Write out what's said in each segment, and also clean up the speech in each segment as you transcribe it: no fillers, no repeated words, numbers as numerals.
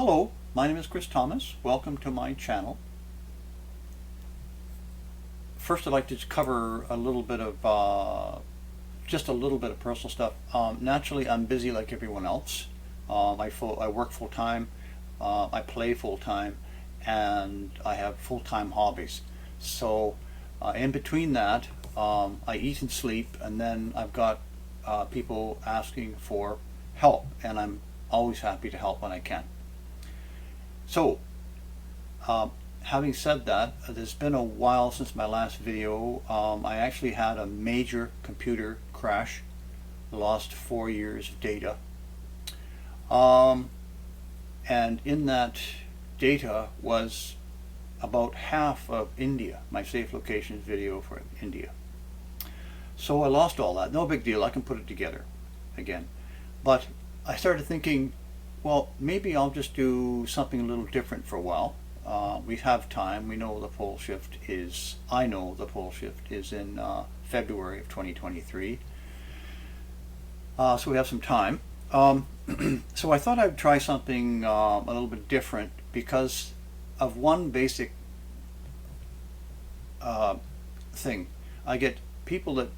Hello, my name is Chris Thomas. Welcome to my channel. First, I'd like to cover a little bit of just a little bit of personal stuff. Naturally, I'm busy like everyone else. I work full time, I play full time, and I have full-time hobbies. So in between that, I eat and sleep, and then I've got people asking for help, and I'm always happy to help when I can. So, having said that, there's been a while since my last video. I actually had a major computer crash, lost 4 years of data. And in that data was about half of India, my safe locations video for India. So I lost all that. No big deal, I can put it together again. But I started thinking, well, maybe I'll just do something a little different for a while. We have time. We know the pole shift is, I know the pole shift is in February of 2023. So we have some time. So I thought I'd try something a little bit different because of one basic thing. I get people that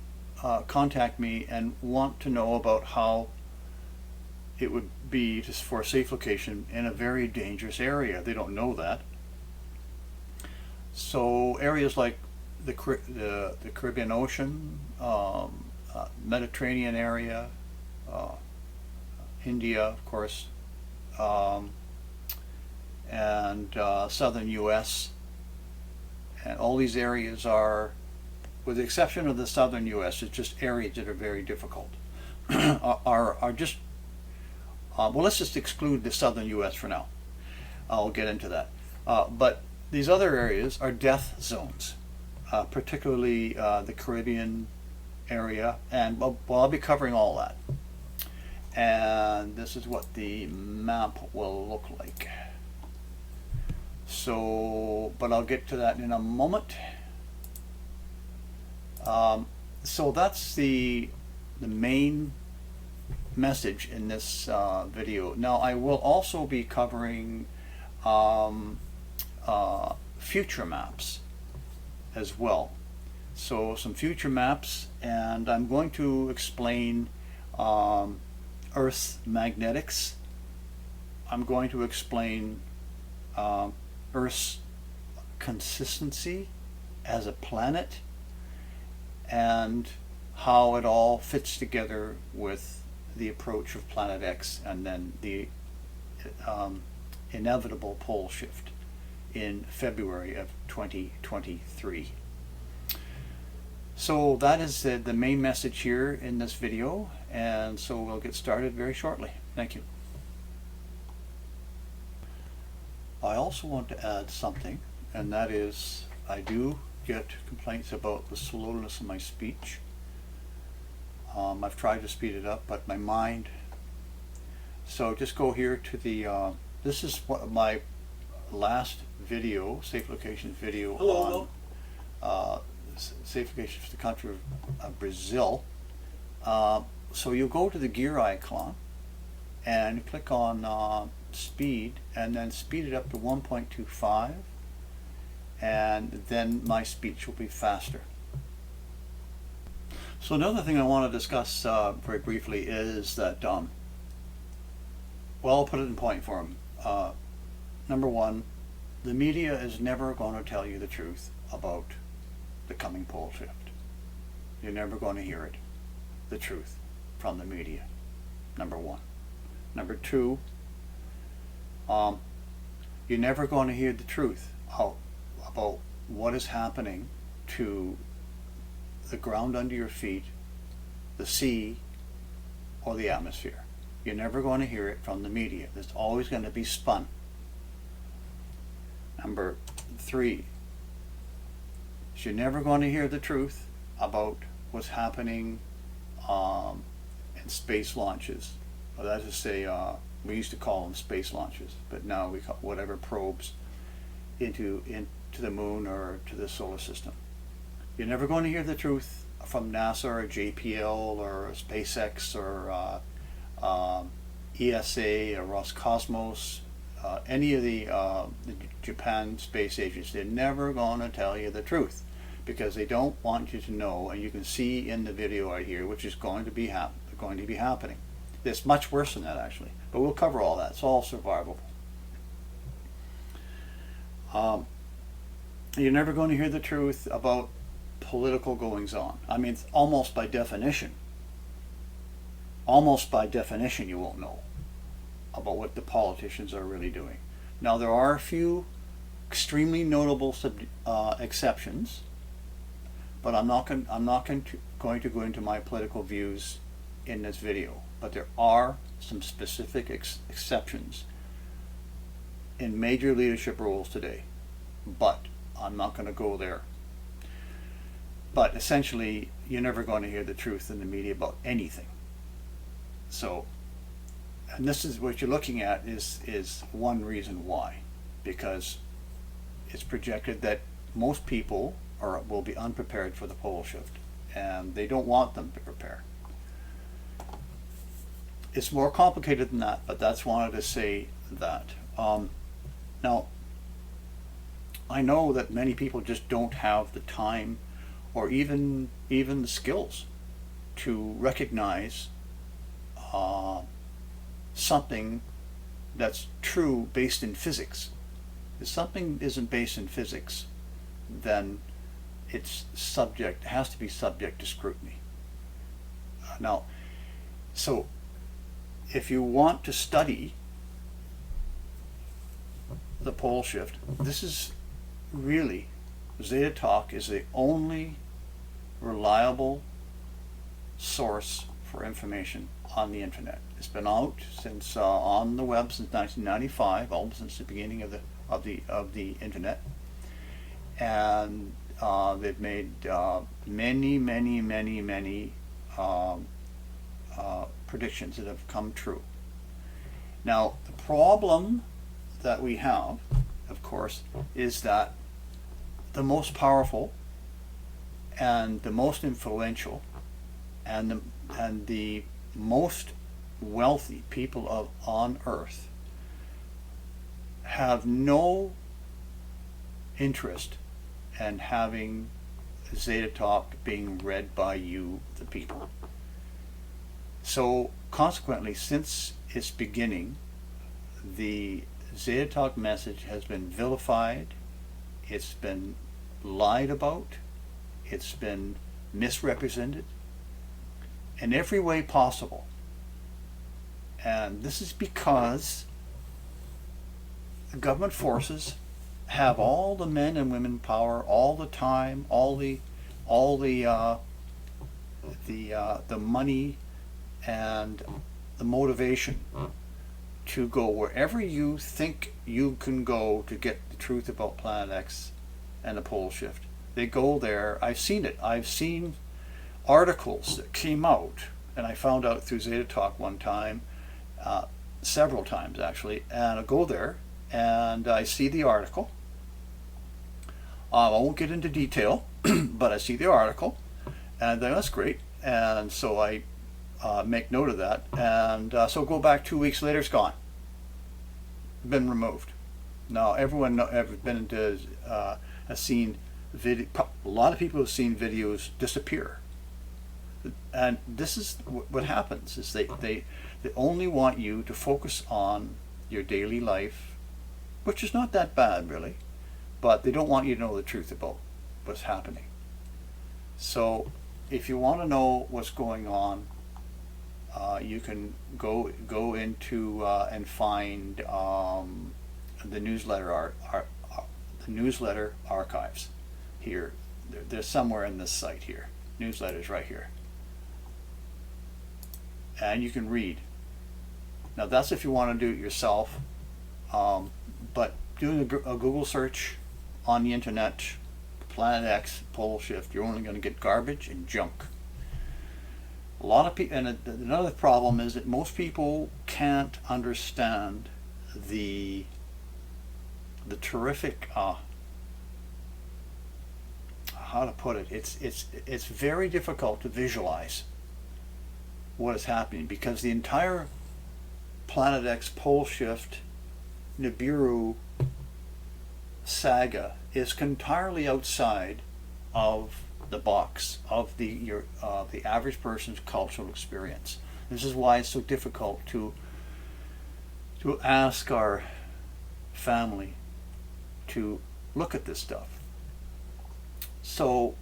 contact me and want to know about how it would be just for a safe location in a very dangerous area. They don't know that. So areas like the Caribbean Ocean, Mediterranean area, India, of course, and southern U.S. And all these areas are, with the exception of the southern U.S., it's just areas that are very difficult. are just well, let's just exclude the southern U.S. for now. I'll get into that. But these other areas are death zones, particularly the Caribbean area, and well, I'll be covering all that. And this is what the map will look like. So, but I'll get to that in a moment. So that's the main message in this video. Now I will also be covering future maps as well. So some future maps, and I'm going to explain Earth's magnetics. I'm going to explain Earth's consistency as a planet and how it all fits together with the approach of Planet X and then the inevitable pole shift in February of 2023. So that is the main message here in this video, and so we'll get started very shortly. Thank you. I also want to add something, and that is I do get complaints about the slowness of my speech. I've tried to speed it up, but my mind. So just go here to the. This is what my last video, safe locations video. Hello. On safe locations for the country of Brazil. So you go to the gear icon and click on speed, and then speed it up to 1.25, and then my speech will be faster. So another thing I want to discuss very briefly is that, well, I'll put it in point form. Number one, the media is never going to tell you the truth about the coming pole shift. You're never going to hear it, the truth, from the media. Number one. Number two, you're never going to hear the truth about what is happening to the ground under your feet, the sea, or the atmosphere. You're never going to hear it from the media. It's always going to be spun. Number three, you're never going to hear the truth about what's happening in space launches. Well, that is to say, we used to call them space launches, but now we call whatever probes into the moon or to the solar system. You're never going to hear the truth from NASA or JPL or SpaceX or ESA or Roscosmos, any of the Japan space agents, they're never going to tell you the truth because they don't want you to know. And you can see in the video right here, which is going to be happening. It's much worse than that actually, but we'll cover all that. It's all survivable. You're never going to hear the truth about political goings on. I mean, almost by definition, you won't know about what the politicians are really doing. Now, there are a few extremely notable exceptions, but I'm not going to go into my political views in this video. But there are some specific exceptions in major leadership roles today. But I'm not going to go there. But essentially, you're never going to hear the truth in the media about anything. So, and this is what you're looking at is one reason why, because it's projected that most people will be unprepared for the pole shift, and they don't want them to prepare. It's more complicated than that, but that's wanted to say that. Now, I know that many people just don't have the time or even the skills to recognize something that's true based in physics. If something isn't based in physics, then it has to be subject to scrutiny. Now, so if you want to study the pole shift, this is really, Zeta Talk is the only reliable source for information on the internet. It's been out since on the web since 1995, almost since the beginning of the internet, and they've made many predictions that have come true. Now, the problem that we have, of course, is that the most powerful and the most influential and the most wealthy people on Earth have no interest in having Zeta Talk being read by you, the people. So consequently, since its beginning, the Zeta Talk message has been vilified, it's been lied about, it's been misrepresented in every way possible. And this is because the government forces have all the men and women power, all the time, all the money and the motivation to go wherever you think you can go to get the truth about Planet X and the pole shift. They go there. I've seen it. I've seen articles that came out, and I found out through Zeta Talk one time, several times actually, and I go there and I see the article. I won't get into detail, but I see the article, and then that's great. And so I make note of that, and so go back 2 weeks later, it's gone, been removed. Now everyone has seen video. A lot of people have seen videos disappear, and this is what happens: is they only want you to focus on your daily life, which is not that bad really, but they don't want you to know the truth about what's happening. So if you want to know what's going on, you can go into and find the newsletter the newsletter archives here. They're somewhere in this site here. Newsletters right here, and you can read. Now that's if you want to do it yourself, but doing a Google search on the internet, Planet X, pole shift, you're only going to get garbage and junk. A lot of people, and another problem is that most people can't understand the terrific, how to put it, it's very difficult to visualize what is happening, because the entire Planet X pole shift Nibiru saga is entirely outside of the box of the average person's cultural experience. This is why it's so difficult to ask our family to look at this stuff. So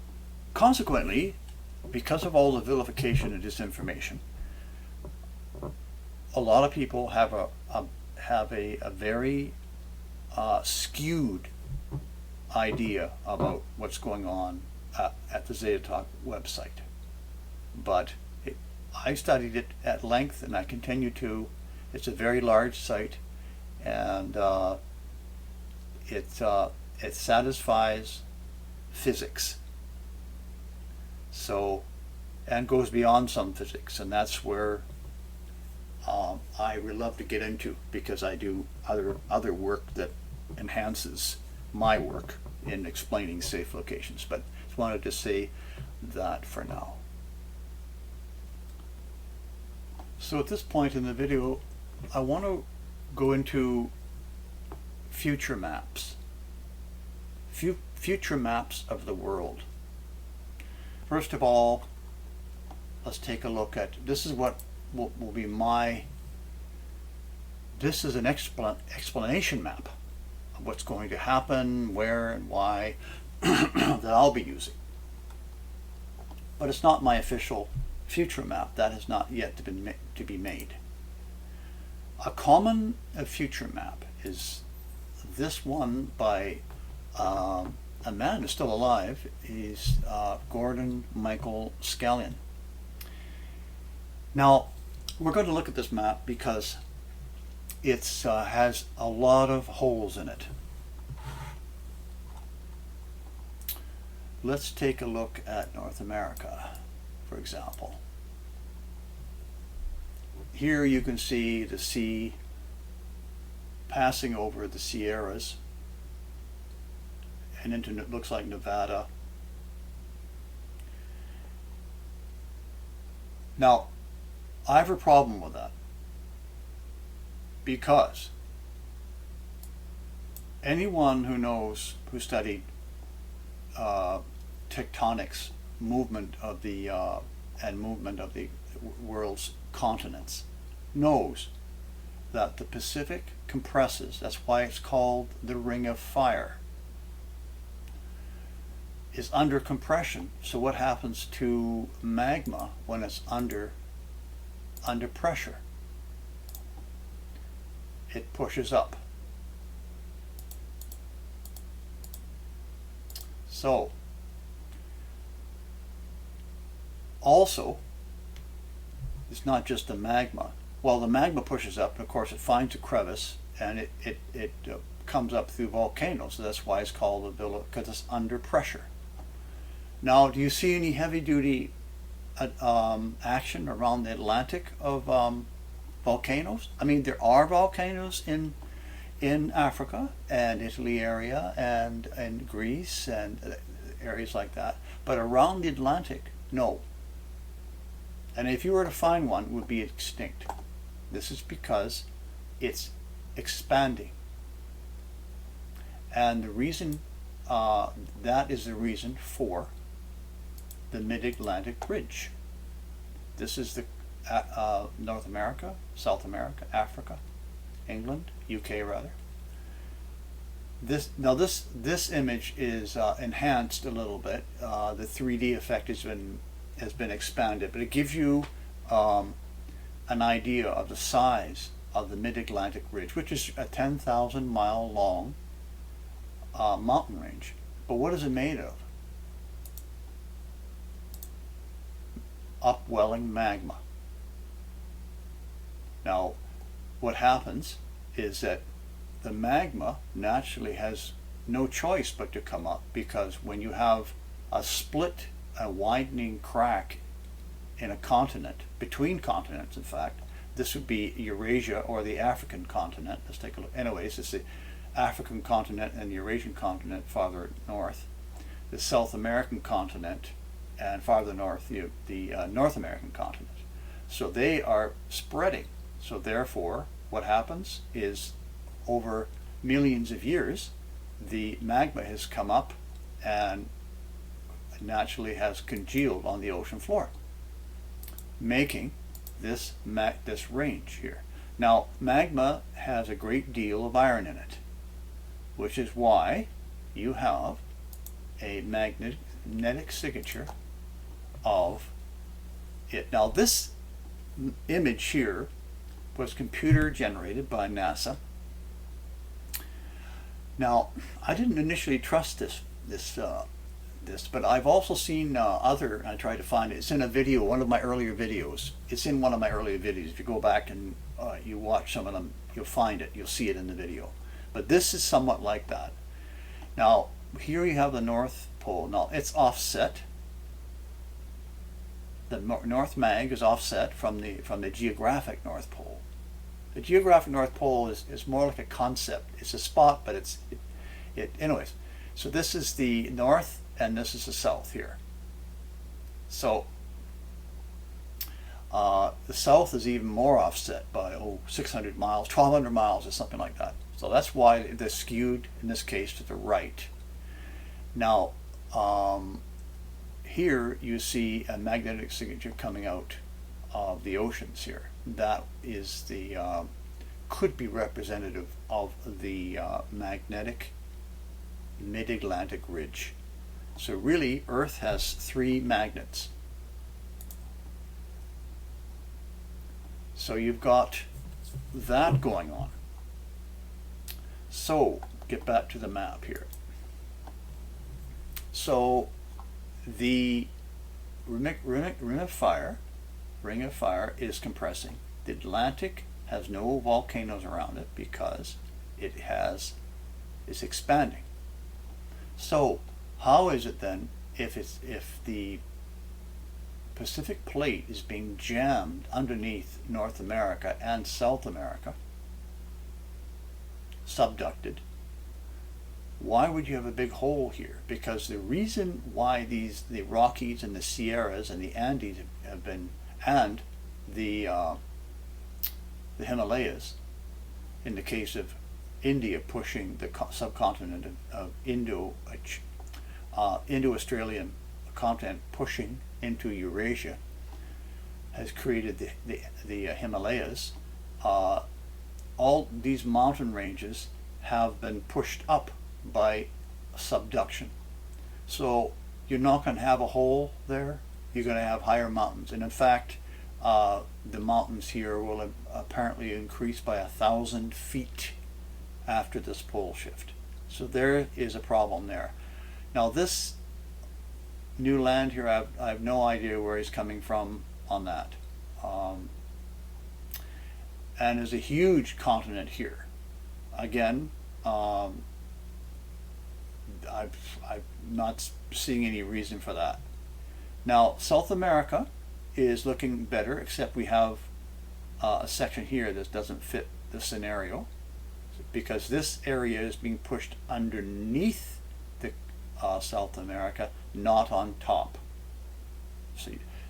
consequently, because of all the vilification and disinformation, a lot of people have a very skewed idea about what's going on at the Zeta Talk website. But I studied it at length, and I continue to. It's a very large site, and it satisfies physics. So, and goes beyond some physics, and that's where I would love to get into, because I do other work that enhances my work in explaining safe locations. But just wanted to say that for now. So at this point in the video, I want to go into future maps. Future maps of the world. First of all, let's take a look at, this is what will be this is an explanation map of what's going to happen, where and why, that I'll be using. But it's not my official future map. That has not yet to be made. A common future map is this one by a man who's still alive. He's Gordon Michael Scallion. Now, we're going to look at this map because it has a lot of holes in it. Let's take a look at North America, for example. Here you can see the sea passing over the Sierras and into, it looks like, Nevada. Now, I have a problem with that, because anyone who studied tectonics, movement of the world's continents, knows that the Pacific compresses. That's why it's called the Ring of Fire. Is under compression. So what happens to magma when it's under pressure? It pushes up. So also, it's not just the magma. Well, the magma pushes up, and of course it finds a crevice, and it comes up through volcanoes. So that's why it's called a villa, because it's under pressure. Now, do you see any heavy-duty action around the Atlantic of volcanoes? I mean, there are volcanoes in Africa and Italy area and Greece and areas like that, but around the Atlantic, no. And if you were to find one, it would be extinct. This is because it's expanding. And the reason, that is the reason for the Mid-Atlantic Ridge. This is the North America, South America, Africa, England, UK rather. This image is enhanced a little bit. The 3D effect has been expanded, but it gives you an idea of the size of the Mid-Atlantic Ridge, which is a 10,000 mile long mountain range. But what is it made of? Upwelling magma. Now, what happens is that the magma naturally has no choice but to come up, because when you have a split, a widening crack in a continent, between continents in fact, this would be Eurasia or the African continent. Let's take a look. Anyways, it's the African continent and the Eurasian continent farther north, the South American continent, and farther north the North American continent. So they are spreading. So therefore, what happens is over millions of years, the magma has come up and naturally has congealed on the ocean floor, making this range here. Now, magma has a great deal of iron in it, which is why you have a magnetic signature of it. Now, this image here was computer generated by NASA. Now, I didn't initially trust this, but I've also seen other. I tried to find it. It's in a video, one of my earlier videos. It's in one of my earlier videos. If you go back and you watch some of them, you'll find it. You'll see it in the video. But this is somewhat like that. Now, here you have the North Pole. Now, it's offset. The North Mag is offset from the geographic North Pole. The geographic North Pole is more like a concept. It's a spot, but anyways. So this is the north and this is the south here. So the south is even more offset by 600 miles, 1,200 miles or something like that. So that's why they're skewed in this case to the right. Now here you see a magnetic signature coming out of the oceans here. That is could be representative of the magnetic mid-Atlantic ridge. So really, Earth has 3 magnets. So you've got that going on. So get back to the map here. So the ring of fire is compressing. The Atlantic has no volcanoes around it because it's expanding. So how is it then if the Pacific Plate is being jammed underneath North America and South America, subducted, why would you have a big hole here? Because the reason why the Rockies and the Sierras and the Andes have been, and the Himalayas, in the case of India pushing the subcontinent of Indo-Australian continent pushing into Eurasia, has created the Himalayas. All these mountain ranges have been pushed up by subduction. So you're not going to have a hole there. You're going to have higher mountains. And in fact, the mountains here will apparently increase by 1,000 feet after this pole shift. So there is a problem there. Now this new land here, I have no idea where he's coming from on that. And there's a huge continent here. Again, I'm not seeing any reason for that. Now South America is looking better, except we have a section here that doesn't fit the scenario, because this area is being pushed underneath the South America, not on top.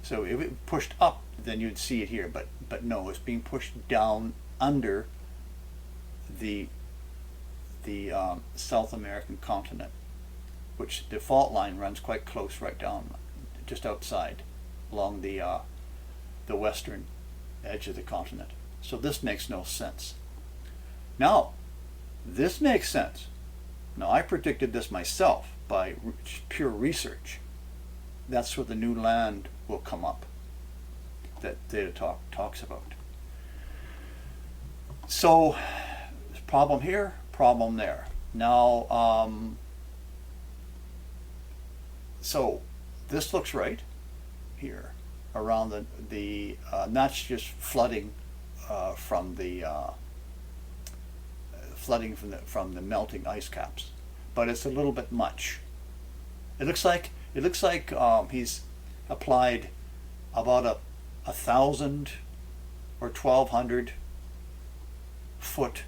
So if it pushed up, then you'd see it here, but no, it's being pushed down under the South American continent, which the fault line runs quite close, right down, just outside, along the western edge of the continent. So this makes no sense. Now, this makes sense. Now, I predicted this myself by pure research. That's where the new land will come up that data talks about. So, problem here, problem there. Now, so this looks right here around the that's just flooding from the melting ice caps, but it's a little bit much. It looks like he's applied about 1,000 or 1,200 foot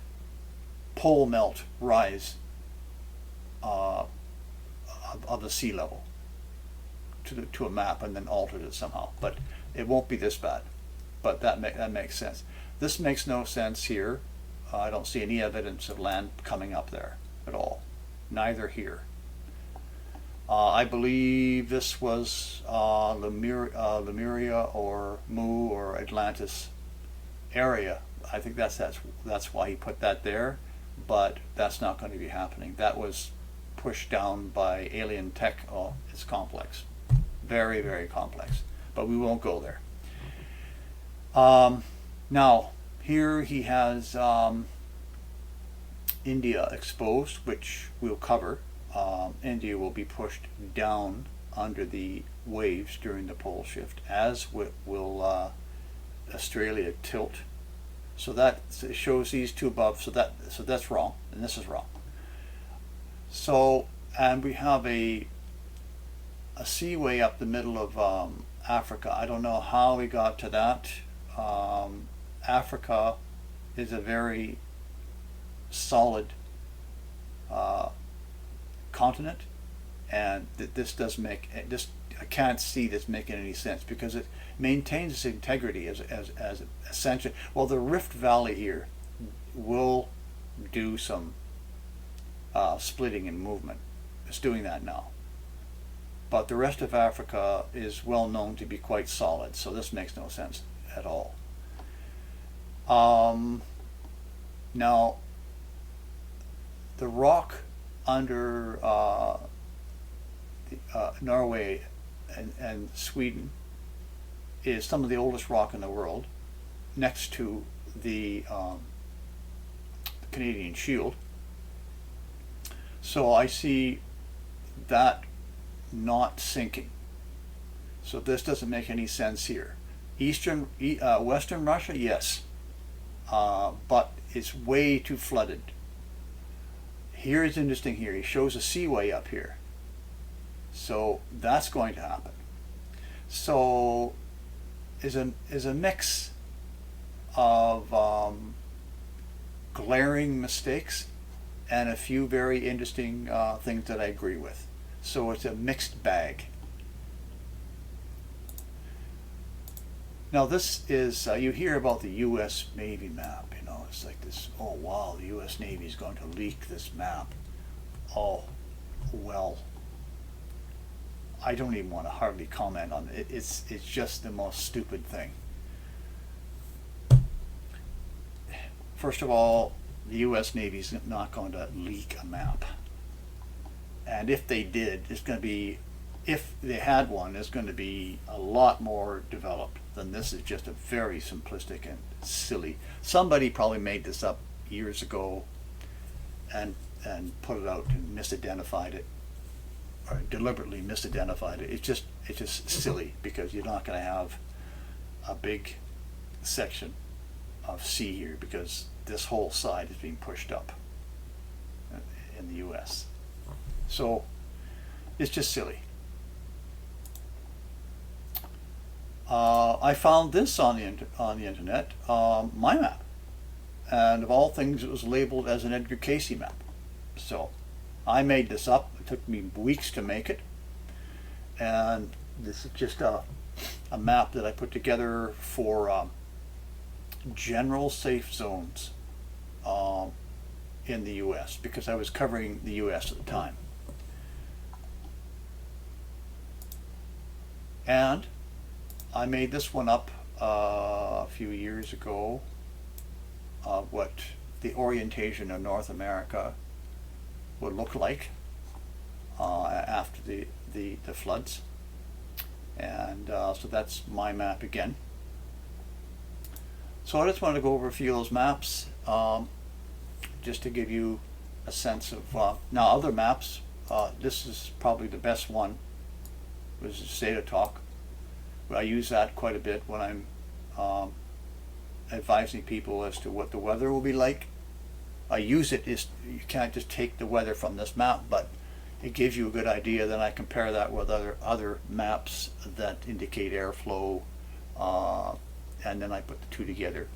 pole melt rise of the sea level to a map, and then altered it somehow. But it won't be this bad. But that makes sense. This makes no sense here. I don't see any evidence of land coming up there at all. Neither here. I believe this was Lemuria or Mu or Atlantis area. I think that's why he put that there, but that's not going to be happening. That was pushed down by alien tech. Oh, it's complex, very, very complex, but we won't go there. Now here he has India exposed, which we'll cover. India will be pushed down under the waves during the pole shift, as will Australia tilt. So that shows these two above. So that's wrong, and this is wrong. So, and we have a seaway up the middle of Africa. I don't know how we got to that. Africa is a very solid continent, and this does make this. I can't see this making any sense because it maintains its integrity as essential. Well, the Rift Valley here will do some splitting and movement. It's doing that now. But the rest of Africa is well known to be quite solid, so this makes no sense at all. Now, the rock under Norway and Sweden is some of the oldest rock in the world, next to the Canadian Shield. So I see that not sinking. So this doesn't make any sense here. Western Russia, yes, but it's way too flooded. Here is interesting. Here he shows a seaway up here, so that's going to happen. So is a mix of glaring mistakes and a few very interesting things that I agree with. So it's a mixed bag. Now this is, you hear about the U.S. Navy map, you know, it's like this, oh wow, the U.S. Navy is going to leak this map. Oh, well, I don't even want to hardly comment on it. It's just the most stupid thing. First of all, the U.S. Navy is not going to leak a map. And if they did, it's going to be, if they had one, it's going to be a lot more developed than this. Is just a very simplistic and silly. Somebody probably made this up years ago and put it out and misidentified it, or deliberately misidentified it. It's just silly, because you're not going to have a big section of sea here, because this whole side is being pushed up in the U.S. So it's just silly. I found this on the internet, my map, and of all things it was labeled as an Edgar Cayce map. So I made this up. It took me weeks to make it, and this is just a map that I put together for general safe zones in the U.S., because I was covering the U.S. at the time. And I made this one up a few years ago, what the orientation of North America would look like after the floods. And so that's my map again. So I just wanted to go over a few of those maps, just to give you a sense of, now other maps, this is probably the best one, was Zeta Talk. I use that quite a bit when I'm advising people as to what the weather will be like. I use it, you can't just take the weather from this map, but it gives you a good idea. Then I compare that with other maps that indicate airflow, and then I put the two together.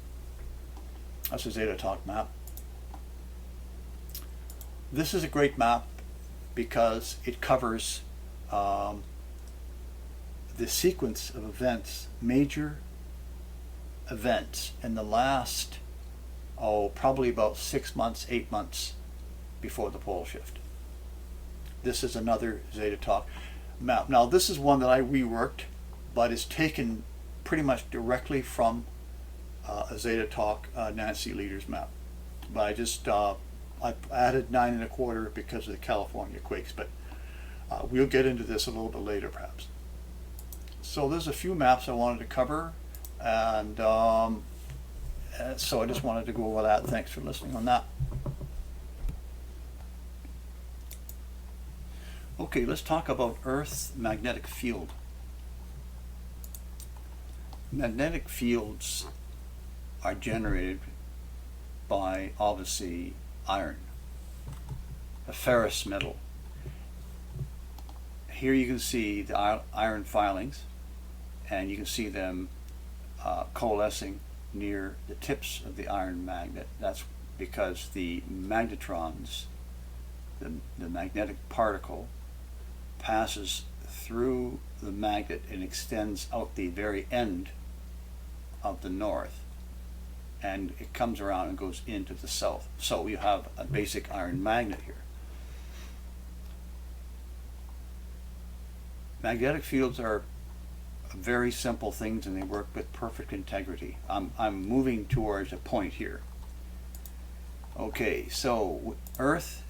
That's a Zeta Talk map. This is a great map because it covers the sequence of events, major events in the last probably about 6 months, 8 months before the pole shift. This is another Zeta Talk map. Now this is one that I reworked, but it's taken pretty much directly from a Zeta Talk Nancy Leader's map. But I just I added 9 1/4 because of the California quakes, but we'll get into this a little bit later perhaps. So there's a few maps I wanted to cover, and so I just wanted to go over that. Thanks for listening on that. Okay, let's talk about Earth's magnetic field. Magnetic fields are generated by, obviously, iron, a ferrous metal. Here you can see the iron filings, and you can see them coalescing near the tips of the iron magnet. That's because the magnetrons, the magnetic particle, passes through the magnet and extends out the very end of the north, and it comes around and goes into the south. So you have a basic iron magnet here. Magnetic fields are very simple things, and they work with perfect integrity. I'm moving towards a point here. Okay, so Earth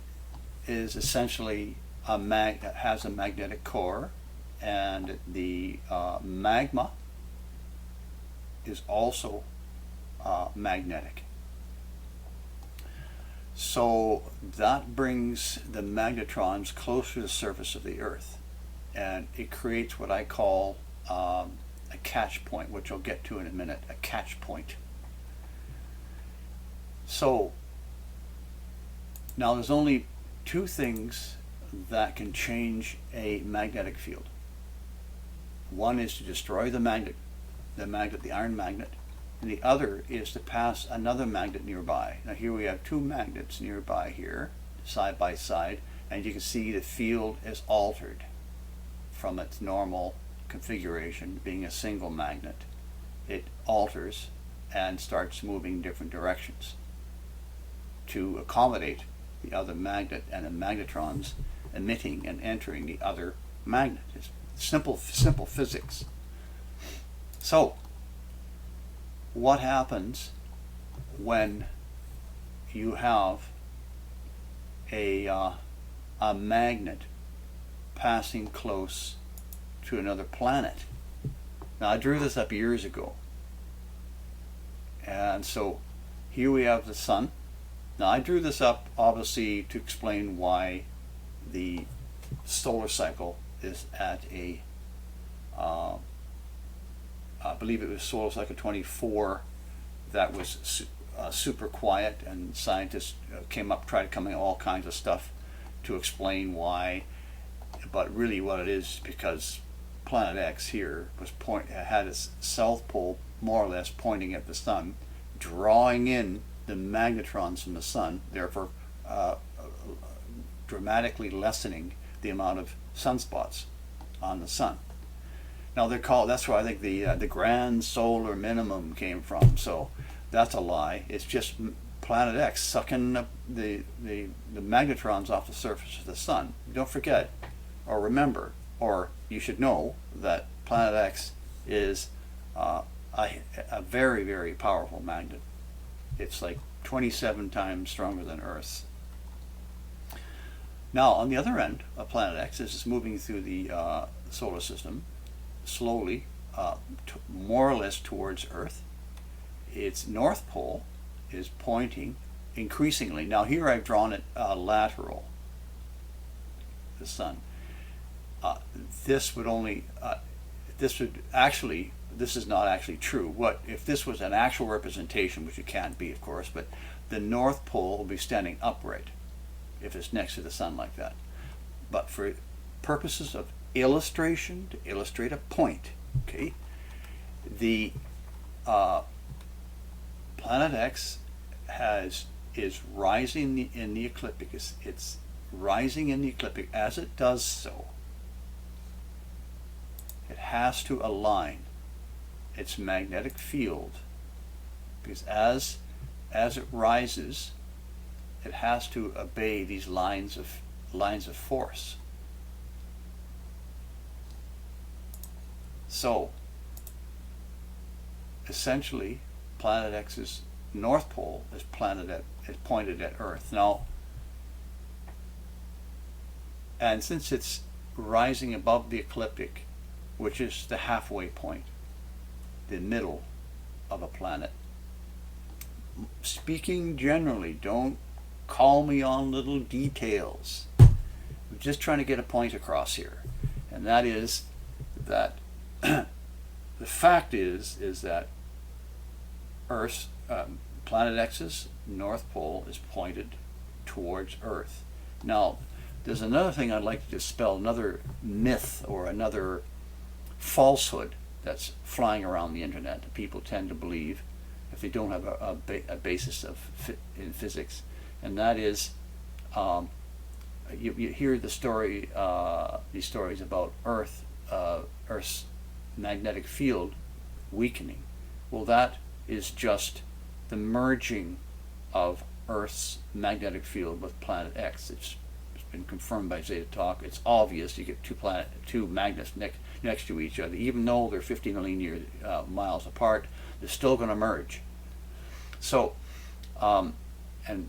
is essentially has a magnetic core, and the magma is also magnetic. So that brings the magnetrons closer to the surface of the Earth, and it creates what I call a catch point, which I'll get to in a minute, a catch point. So now there's only two things that can change a magnetic field. One is to destroy the iron magnet, and the other is to pass another magnet nearby. Now here we have two magnets nearby here, side by side, and you can see the field is altered from its normal configuration, being a single magnet. It alters and starts moving different directions to accommodate the other magnet and the magnetrons emitting and entering the other magnet. It's simple physics. So what happens when you have a magnet passing close to another planet? Now I drew this up years ago, and so here we have the sun. Now I drew this up obviously to explain why the solar cycle is at a I believe it was solar cycle 24 that was super quiet, and scientists tried to come up with all kinds of stuff to explain why, but really what it is because planet X here had its south pole more or less pointing at the sun, drawing in the magnetrons from the sun, therefore dramatically lessening the amount of sunspots on the sun. Now that's where I think the grand solar minimum came from. So that's a lie. It's just planet X sucking the magnetrons off the surface of the sun. Don't forget, or remember, or you should know that planet X is a very, very powerful magnet. It's like 27 times stronger than Earth. Now, on the other end of planet X, this is moving through the solar system slowly, more or less towards Earth. Its north pole is pointing increasingly. Now here I've drawn it lateral, the sun. This is not actually true. What if this was an actual representation, which it can't be, of course, but the North Pole will be standing upright if it's next to the sun like that. But for purposes of illustration, to illustrate a point, okay, the planet X is rising in the ecliptic. It's rising in the ecliptic. As it does so, it has to align its magnetic field, because as as it rises, it has to obey these lines of force. So essentially, Planet X's north pole is pointed at Earth. Now, and since it's rising above the ecliptic, which is the halfway point, the middle of a planet, speaking generally, don't call me on little details. I'm just trying to get a point across here, and that is that the fact is that Earth's Planet X's north pole is pointed towards Earth. Now, there's another thing I'd like to dispel, another myth or another falsehood that's flying around the internet that people tend to believe if they don't have a basis in physics, and that is you hear the story, these stories about Earth's magnetic field weakening. Well, that is just the merging of Earth's magnetic field with Planet X. It's been confirmed by Zeta Talk. It's obvious. You get two magnets next to each other, even though they're 50 million miles apart, they're still going to merge. So, and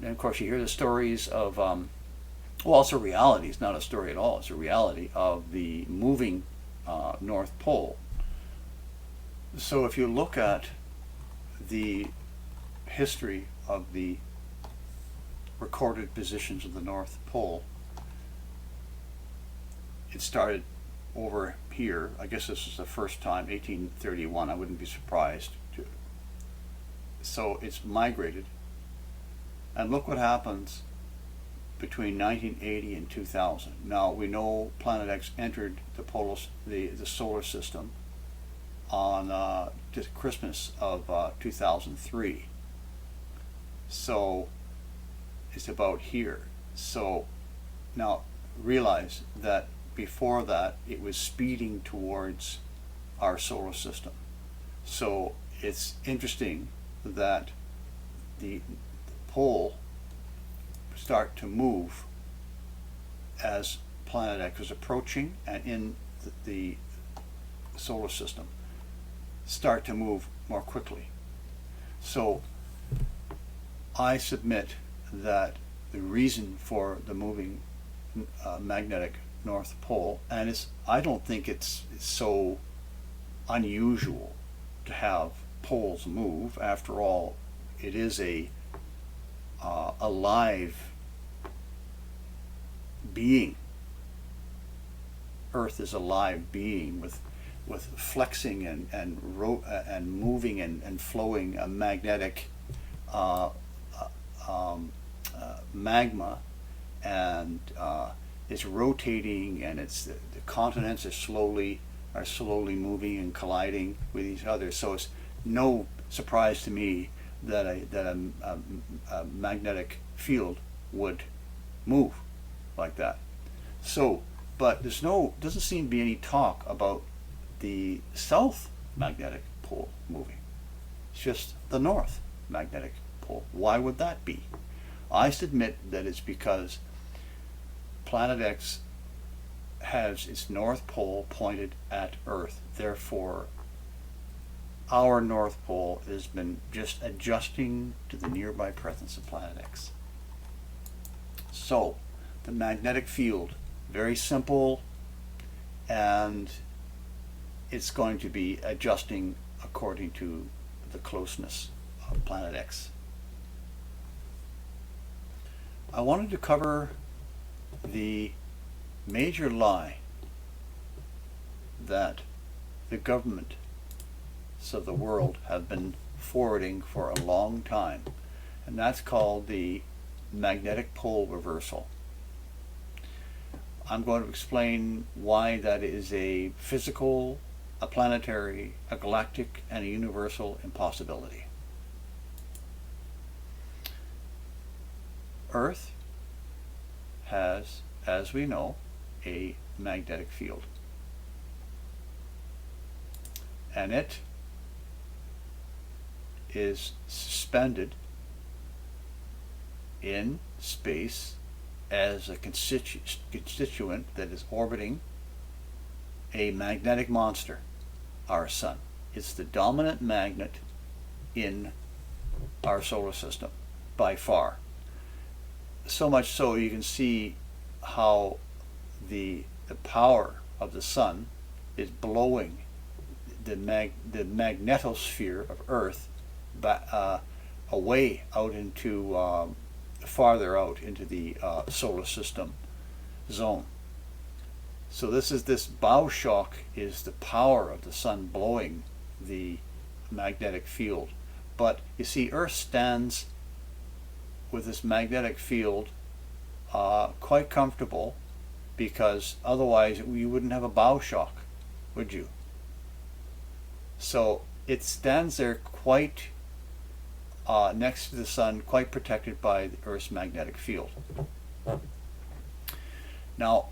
of course, you hear the stories of, well, it's a reality. It's not a story at all. It's a reality of the moving North Pole. So, if you look at the history of the recorded positions of the North Pole, it started over here. I guess this is the first time, 1831. I wouldn't be surprised. So it's migrated, and look what happens between 1980 and 2000. Now we know Planet X entered the solar system on just Christmas of 2003. So it's about here. So now realize that before that it was speeding towards our solar system. So it's interesting that the pole start to move as Planet X is approaching, and in the solar system start to move more quickly. So I submit that the reason for the moving magnetic North Pole, and I don't think it's so unusual to have poles move. After all, it is a live being. Earth is a live being with flexing and moving and flowing a magnetic magma, and it's rotating, and the continents are slowly moving and colliding with each other. So it's no surprise to me that a magnetic field would move like that. So, but doesn't seem to be any talk about the south magnetic pole moving. It's just the north magnetic pole. Why would that be? I submit that it's because Planet X has its north pole pointed at Earth. Therefore, our North Pole has been just adjusting to the nearby presence of Planet X. So, the magnetic field, very simple, and it's going to be adjusting according to the closeness of Planet X. I wanted to cover the major lie that the government of the world have been forwarding for a long time, and that's called the magnetic pole reversal. I'm going to explain why that is a physical, a planetary, a galactic, and a universal impossibility. Earth has, as we know, a magnetic field, and it is suspended in space as a constituent that is orbiting a magnetic monster, our sun. It's the dominant magnet in our solar system by far. So much so you can see how the power of the sun is blowing the magnetosphere of Earth away out into farther out into the solar system zone. So this bow shock is the power of the sun blowing the magnetic field. But you see, Earth stands with this magnetic field quite comfortable, because otherwise you wouldn't have a bow shock, would you? So it stands there quite next to the sun, quite protected by the Earth's magnetic field. Now,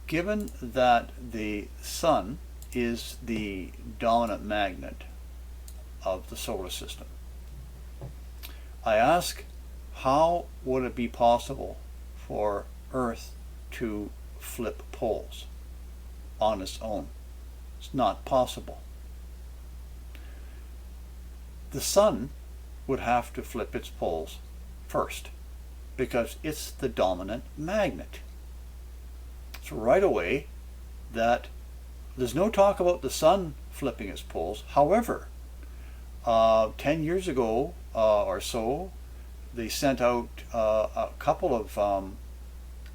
given that the sun is the dominant magnet of the solar system, I ask, how would it be possible for Earth to flip poles on its own? It's not possible. The sun would have to flip its poles first, because it's the dominant magnet. So right away, that there's no talk about the sun flipping its poles. However, 10 years ago or so, they sent out a couple of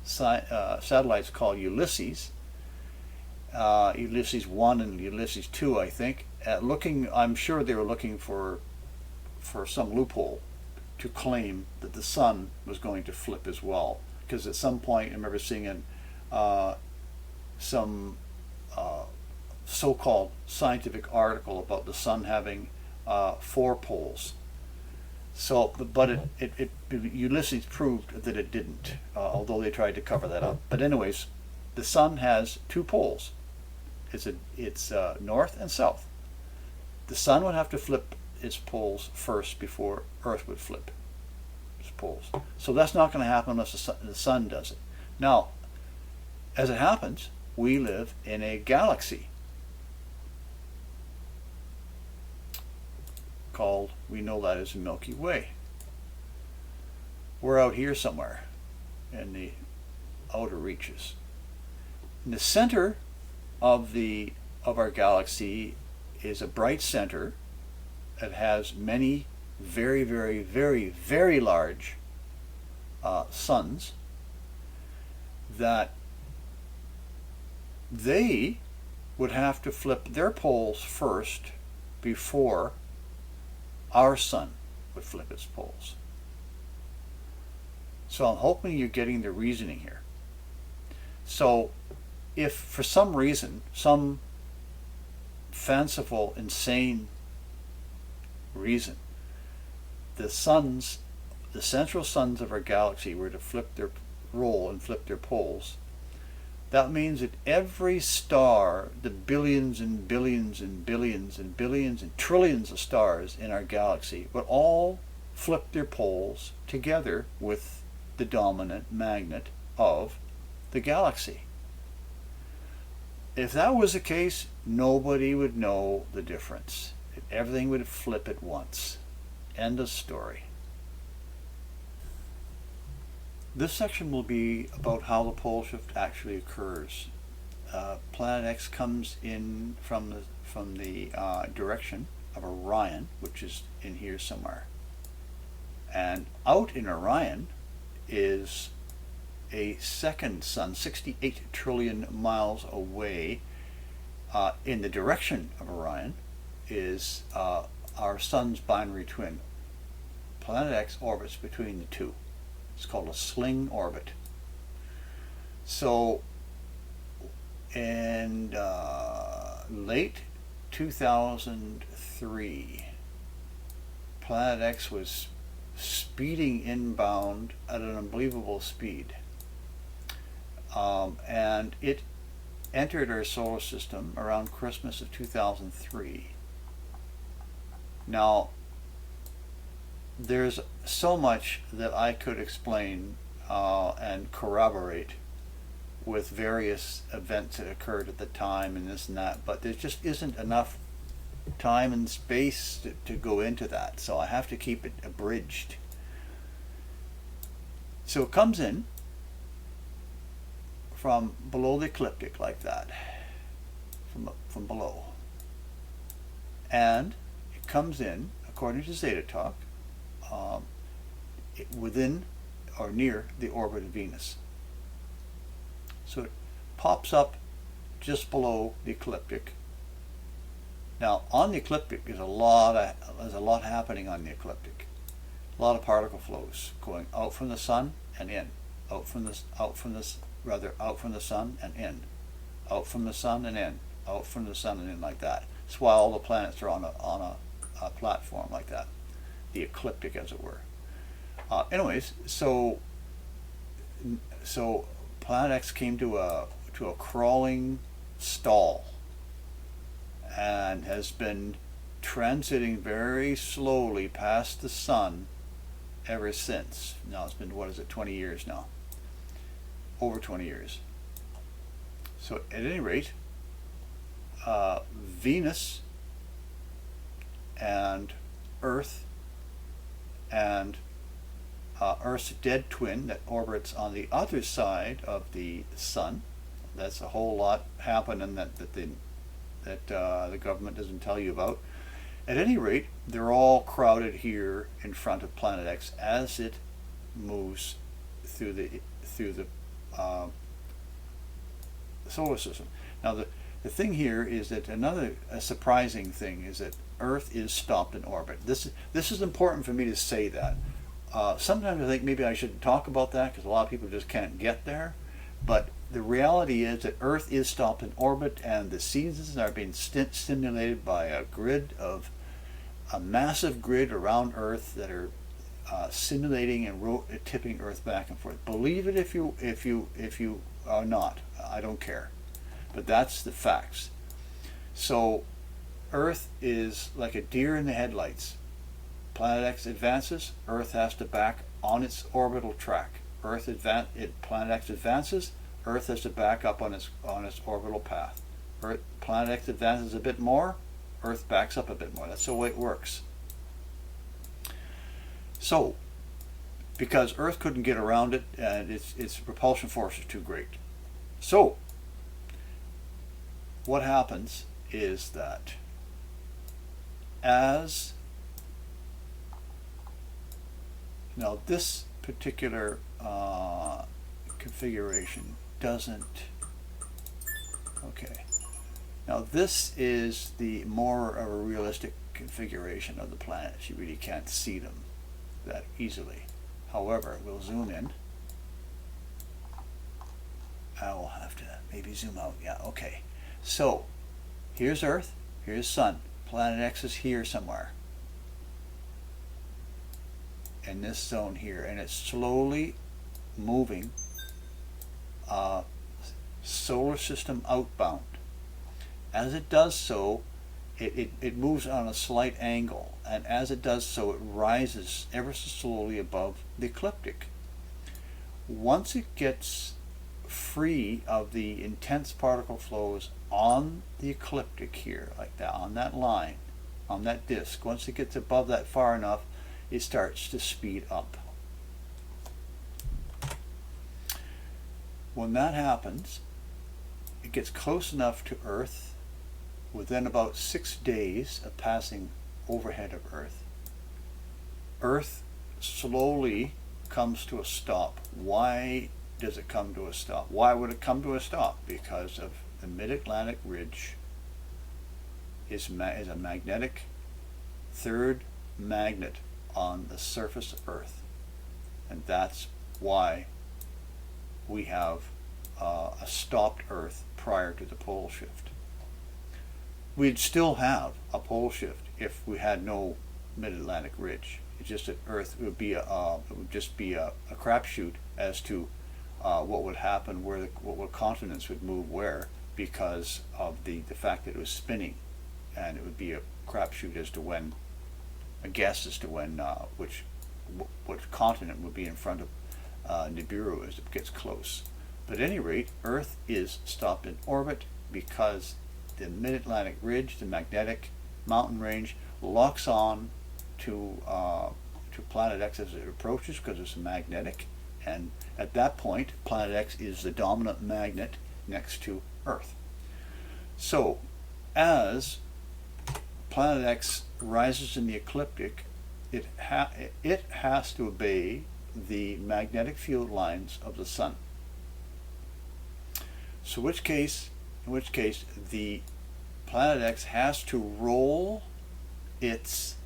satellites called Ulysses, Ulysses 1 and Ulysses 2, I think, I'm sure they were looking for some loophole to claim that the sun was going to flip as well. Because at some point, I remember seeing some so-called scientific article about the sun having 4 poles. So, but Ulysses proved that it didn't, although they tried to cover that up. But anyways, the sun has 2 poles. It's north and south. The sun would have to flip its poles first before Earth would flip its poles. So that's not going to happen unless the sun does it. Now, as it happens, we live in a galaxy called, we know that as the Milky Way. We're out here somewhere in the outer reaches. In the center of our galaxy is a bright center that has many very, very, very, very large suns that they would have to flip their poles first before our sun would flip its poles. So I'm hoping you're getting the reasoning here. So if for some reason, some fanciful, insane reason, the central suns of our galaxy were to roll and flip their poles, that means that every star, the billions and billions and billions and billions and trillions of stars in our galaxy, would all flip their poles together with the dominant magnet of the galaxy. If that was the case, nobody would know the difference. Everything would flip at once. End of story. This section will be about how the pole shift actually occurs. Planet X comes in from the direction of Orion, which is in here somewhere. And out in Orion is a second sun, 68 trillion miles away. In the direction of Orion is our sun's binary twin. Planet X orbits between the two. It's called a sling orbit. So in late 2003, Planet X was speeding inbound at an unbelievable speed. And it entered our solar system around Christmas of 2003. Now, there's so much that I could explain and corroborate with various events that occurred at the time and this and that, but there just isn't enough time and space to go into that, so I have to keep it abridged. So it comes in from below the ecliptic like that, from below, and it comes in, according to Zeta Talk, within or near the orbit of Venus. So it pops up just below the ecliptic. Now on the ecliptic there's a lot happening on the ecliptic. A lot of particle flows going out from the sun and in, out from the sun and in, out from the sun and in, out from the sun and in, like that. That's why all the planets are on a platform like that, the ecliptic, as it were. Anyways, so Planet X came to a crawling stall and has been transiting very slowly past the sun ever since. Now it's been, what is it, 20 years now? Over 20 years. So at any rate, Venus and Earth and Earth's dead twin that orbits on the other side of the sun. That's a whole lot happening that the government doesn't tell you about. At any rate, they're all crowded here in front of Planet X as it moves through the solar system. Now the thing here is that a surprising thing is that Earth is stopped in orbit. This is important for me to say that. Sometimes I think maybe I shouldn't talk about that because a lot of people just can't get there. But the reality is that Earth is stopped in orbit, and the seasons are being stimulated by a massive grid around Earth that are simulating and tipping Earth back and forth. Believe it if you are not. I don't care, but that's the facts. So Earth is like a deer in the headlights. Planet X advances, Earth has to back on its orbital track. Planet X advances, Earth has to back up on its orbital path. Planet X advances a bit more, Earth backs up a bit more. That's the way it works. So, because Earth couldn't get around it, and its repulsion force is too great. So, what happens is that now this particular configuration doesn't, okay, now this is the more of a realistic configuration of the planets. You really can't see them that easily. However, we'll zoom in. I will have to maybe zoom out. Yeah, okay. So here's Earth, here's Sun. Planet X is here somewhere in this zone here, and it's slowly moving solar system outbound. As it does so, it moves on a slight angle, and as it does so, it rises ever so slowly above the ecliptic. Once it gets free of the intense particle flows on the ecliptic here, like that, on that line, on that disk, once it gets above that far enough, it starts to speed up. When that happens, it gets close enough to Earth within about 6 days of passing overhead of Earth. Earth slowly comes to a stop. Why does it come to a stop? Why would it come to a stop? Because of the mid-Atlantic ridge is a magnetic third magnet on the surface of Earth, and that's why we have a stopped Earth prior to the pole shift. We'd still have a pole shift if we had no mid-Atlantic ridge. It's just that Earth would be it would just be a crapshoot as to what would happen, what continents would move where, because of the fact that it was spinning, and it would be a crapshoot as to when a guess as to when which continent would be in front of Nibiru as it gets close. But at any rate, Earth is stopped in orbit because the mid-Atlantic ridge, the magnetic mountain range, locks on to Planet X as it approaches because it's magnetic, and at that point Planet X is the dominant magnet next to Earth. So as Planet X rises in the ecliptic, it has to obey the magnetic field lines of the Sun. So in which case the Planet X has to roll its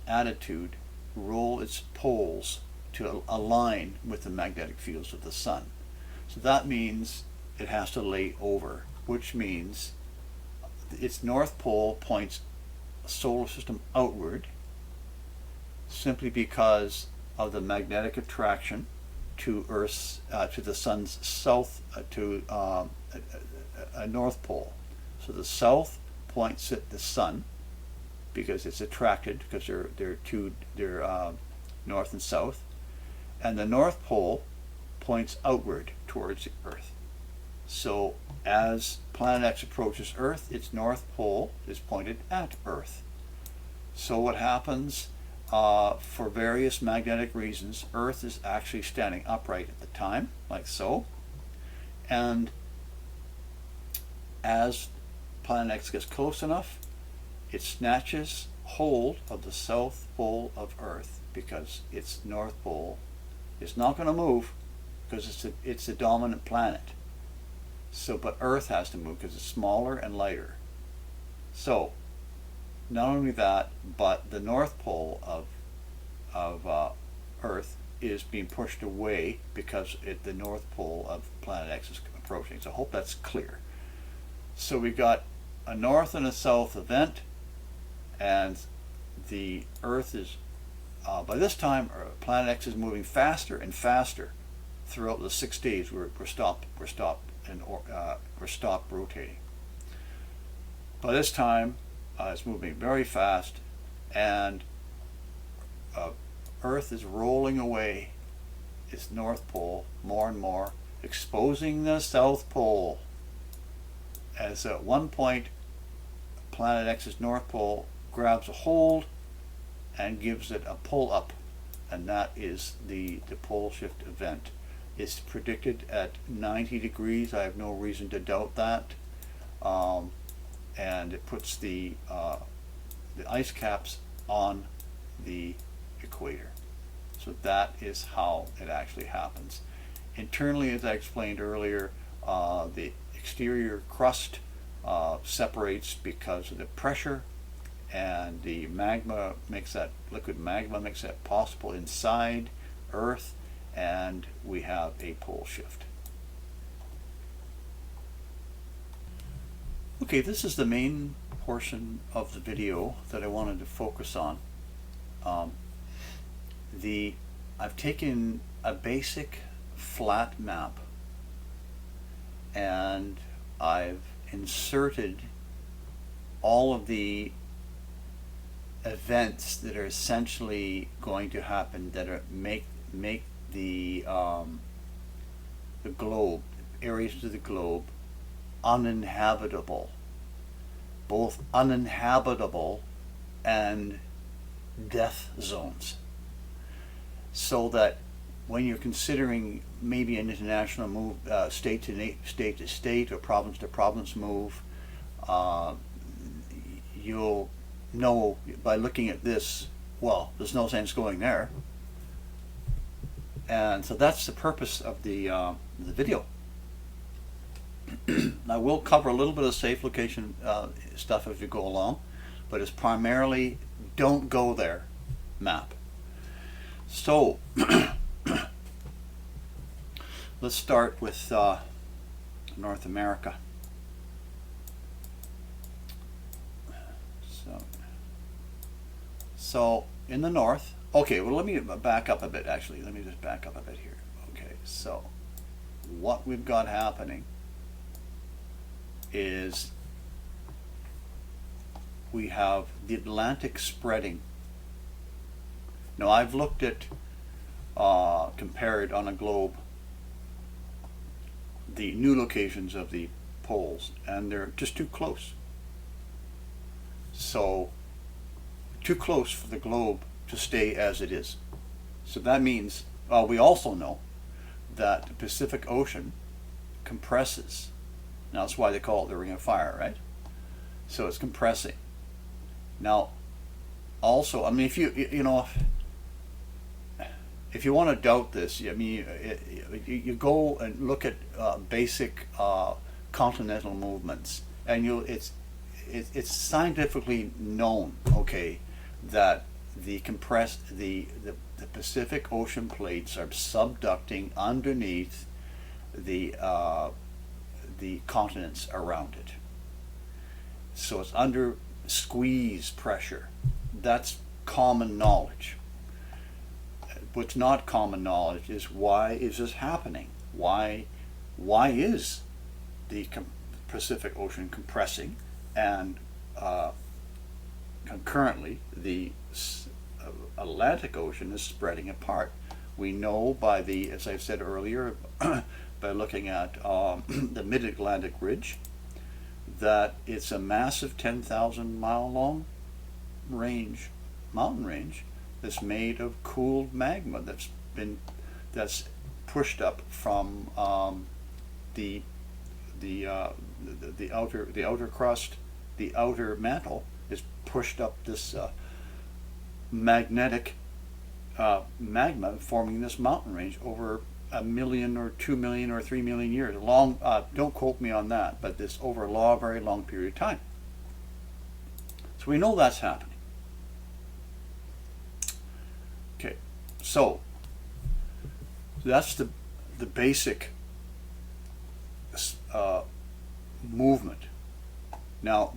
attitude, roll its poles to align with the magnetic fields of the Sun. So that means it has to lay over, which means its north pole points solar system outward simply because of the magnetic attraction to Earth's to the Sun's south to a north pole. So the south points at the Sun because it's attracted, because they're north and south, and the north pole points outward towards the Earth. So as Planet X approaches Earth, its north pole is pointed at Earth. So what happens, for various magnetic reasons, Earth is actually standing upright at the time, like so, and as Planet X gets close enough, it snatches hold of the south pole of Earth because its north pole is not going to move because it's a dominant planet. So, but Earth has to move because it's smaller and lighter. So, not only that, but the north pole of Earth is being pushed away because the north pole of Planet X is approaching. So I hope that's clear. So we got a north and a south event, and the Earth is, by this time, Planet X is moving faster and faster throughout the 6 days we're stopped rotating. By this time, it's moving very fast, and Earth is rolling away its north pole more and more, exposing the south pole. As at one point, Planet X's north pole grabs a hold and gives it a pull up, and that is the pole shift event. It's predicted at 90 degrees. I have no reason to doubt that. And it puts the ice caps on the equator. So that is how it actually happens. Internally, as I explained earlier, the exterior crust separates because of the pressure, and the magma makes that, liquid magma makes that possible inside Earth, and we have a pole shift. Okay, this is the main portion of the video that I wanted to focus on. I've taken a basic flat map and I've inserted all of the events that are essentially going to happen that are make the globe, areas of the globe, uninhabitable, both uninhabitable and death zones, so that when you're considering maybe an international move, state to state or province to province move, you'll know by looking at this, well, there's no sense going there. And so that's the purpose of the video. I will cover a little bit of safe location stuff as we go along, but it's primarily don't go there map. So let's start with North America. So in the north, okay, well let me back up a bit actually. Let me just back up a bit here. Okay, so what we've got happening is we have the Atlantic spreading. Now I've looked at, compared on a globe, the new locations of the poles, and they're just too close. So, too close for the globe to stay as it is. So that means, we also know that the Pacific Ocean compresses. Now that's why they call it the Ring of Fire, right? So it's compressing. Now, also, I mean, if you want to doubt this, I mean, you go and look at basic continental movements, and it's scientifically known, okay, that the Pacific Ocean plates are subducting underneath the continents around it. So it's under squeeze pressure. That's common knowledge. What's not common knowledge is, why is this happening? Why is the Pacific Ocean compressing, and concurrently the Atlantic Ocean is spreading apart? We know by the, as I've said earlier, by looking at the Mid-Atlantic Ridge, that it's a massive 10,000 mile long mountain range that's made of cooled magma that's pushed up from the outer crust, the outer mantle is pushed up this magnetic magma, forming this mountain range over 1 million or 2 million or 3 million years. Don't quote me on that, but this over a very long period of time. So we know that's happening. Okay, so that's the basic movement. Now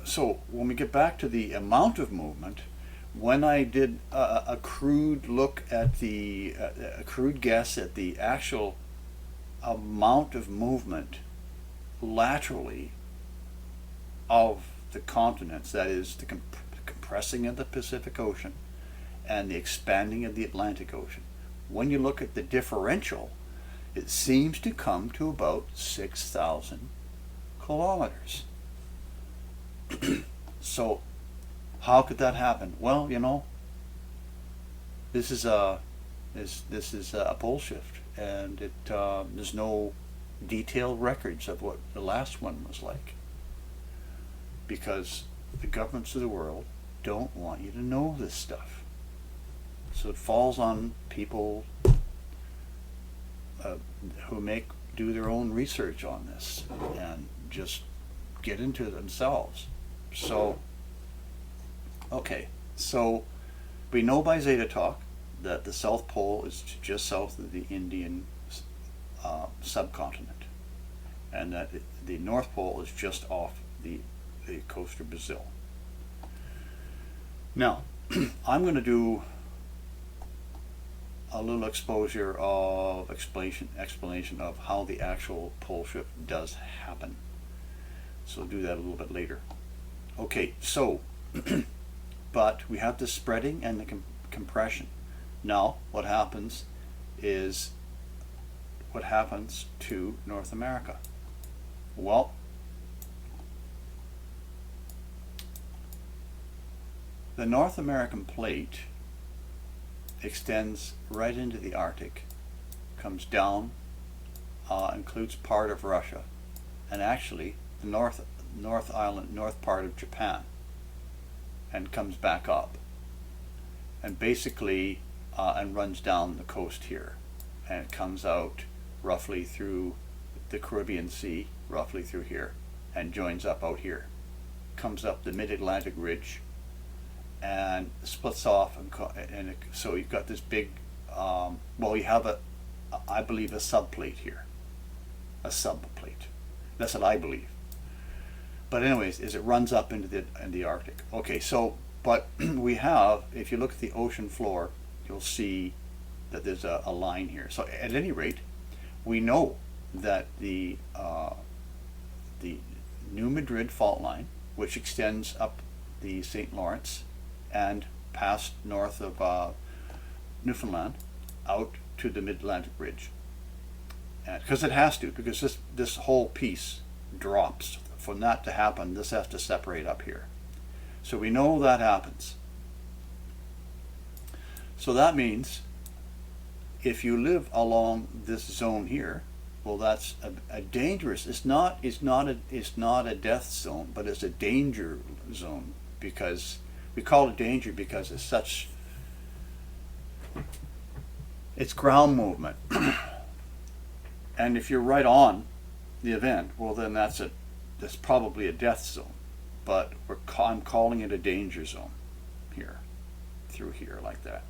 so when we get back to the amount of movement, when I did a crude look at a crude guess at the actual amount of movement laterally of the continents, that is the compressing of the Pacific Ocean and the expanding of the Atlantic Ocean, when you look at the differential, it seems to come to about 6,000 kilometers. So how could that happen? Well, this is a pole shift, and there's no detailed records of what the last one was like, because the governments of the world don't want you to know this stuff. So it falls on people who do their own research on this and just get into it themselves. So, okay, so we know by Zeta Talk that the South Pole is just south of the Indian subcontinent, and that the North Pole is just off the coast of Brazil. Now, I'm going to do a little explanation of how the actual pole shift does happen. So I'll do that a little bit later. Okay, so, but we have the spreading and the compression. Now, what happens to North America? Well, the North American plate extends right into the Arctic, comes down, includes part of Russia, and actually the north part of Japan, and comes back up, and basically and runs down the coast here, and it comes out roughly through the Caribbean Sea, roughly through here, and joins up out here, comes up the Mid-Atlantic Ridge, and splits off, and so you've got this big, you have I believe a subplate here, a subplate. That's what I believe. But anyways, as it runs up into the Arctic. Okay, so, but we have, if you look at the ocean floor, you'll see that there's a line here. So at any rate, we know that the New Madrid fault line which extends up the St. Lawrence and past north of Newfoundland out to the Mid-Atlantic Ridge. Because it has to, because this whole piece drops. For that to happen, this has to separate up here. So we know that happens. So that means if you live along this zone here, well, that's a dangerous. It's not a death zone, but it's a danger zone, because we call it danger because it's such. It's ground movement, and if you're right on the event, well, then that's probably a death zone, but I'm calling it a danger zone here, through here like that.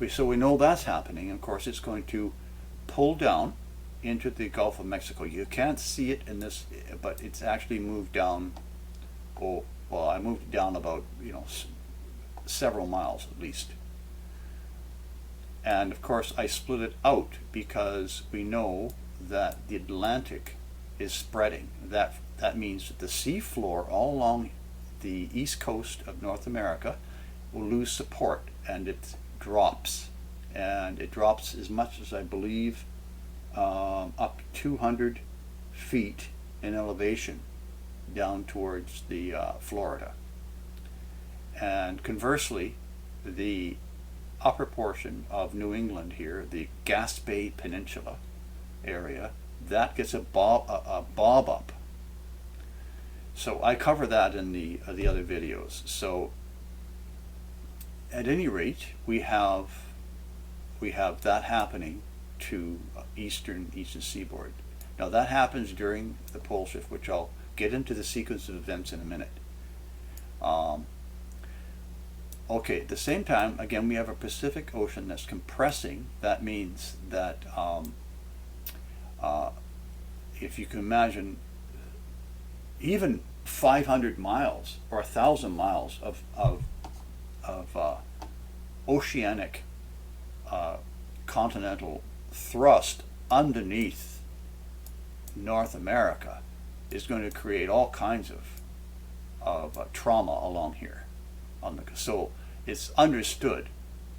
So we know that's happening. Of course, it's going to pull down into the Gulf of Mexico. You can't see it in this, but it's actually moved down. Oh, well, I moved it down about, several miles at least. And of course, I split it out because we know that the Atlantic is spreading. That means that the sea floor all along the east coast of North America will lose support, and it drops. And it drops as much as, I believe, up 200 feet in elevation down towards the Florida. And conversely, the upper portion of New England here, the Gaspé Peninsula area, that gets a bob up. So I cover that in the other videos. So at any rate, we have that happening to eastern seaboard. Now that happens during the pole shift, which I'll get into the sequence of events in a minute. Okay, at the same time, again, we have a Pacific Ocean that's compressing. That means that if you can imagine, even 500 miles or 1,000 miles of oceanic continental thrust underneath North America is going to create all kinds of trauma along here. So it's understood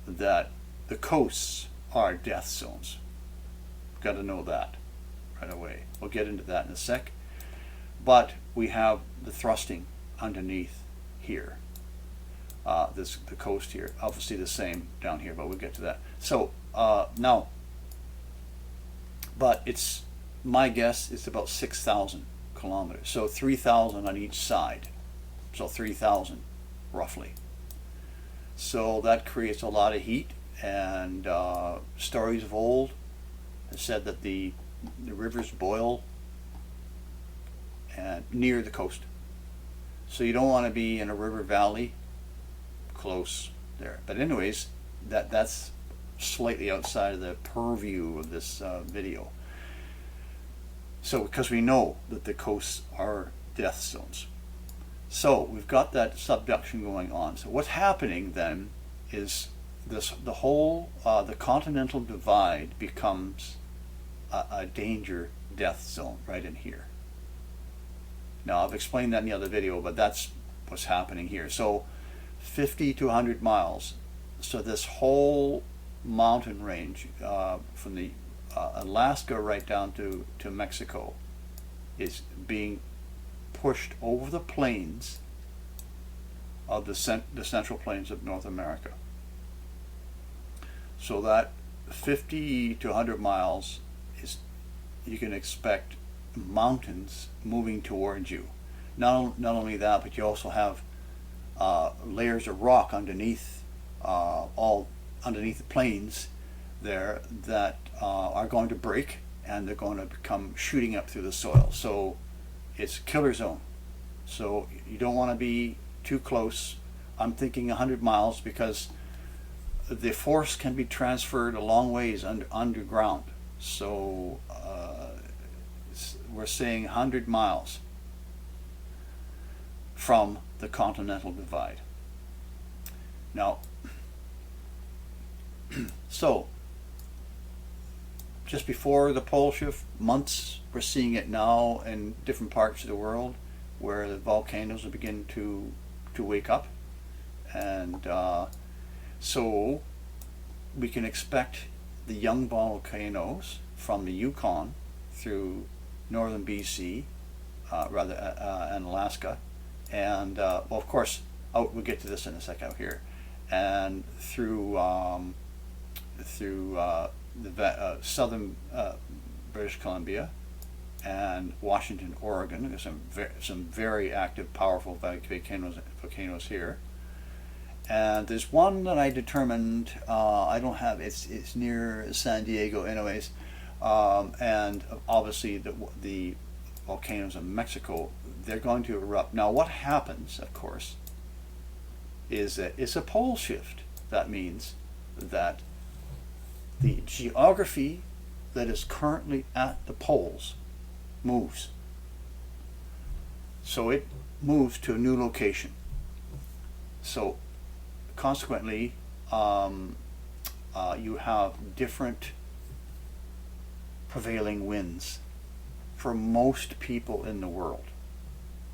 that the coasts are death zones. Got to know that right away. We'll get into that in a sec. But we have the thrusting underneath here. The coast here, obviously the same down here, but we'll get to that. So now, but it's, my guess is about 6,000 kilometers. So 3,000 on each side. So 3,000 roughly. So that creates a lot of heat, and stories of old have said that the rivers boil and near the coast. So you don't want to be in a river valley close there. But anyways, that's slightly outside of the purview of this video. So because we know that the coasts are death zones. So we've got that subduction going on. So what's happening then is the whole the continental divide becomes a danger death zone right in here. Now I've explained that in the other video, but that's what's happening here. So 50 to 100 miles. So this whole mountain range from the Alaska right down to Mexico is being pushed over the plains of the central plains of North America. So that 50 to 100 miles is, you can expect mountains moving towards you. Not only that, but you also have layers of rock underneath, all underneath the plains there, that are going to break, and they're going to come shooting up through the soil. So it's a killer zone. So you don't want to be too close. I'm thinking 100 miles because the force can be transferred a long ways underground. So we're saying 100 miles from the continental divide. Now, so just before the pole shift, months, we're seeing it now in different parts of the world. where the volcanoes will begin to wake up, and so we can expect the young volcanoes from the Yukon through northern BC, and Alaska, and well, of course, we'll get to this in a sec out here, and through the southern British Columbia and Washington, Oregon. There's some very active, powerful volcanoes here. And there's one that I determined, I don't have, it's near San Diego anyways, and obviously the volcanoes in Mexico, they're going to erupt. Now what happens, of course, is that it's a pole shift. That means that the geography that is currently at the poles moves. So it moves to a new location. So consequently, you have different prevailing winds for most people in the world.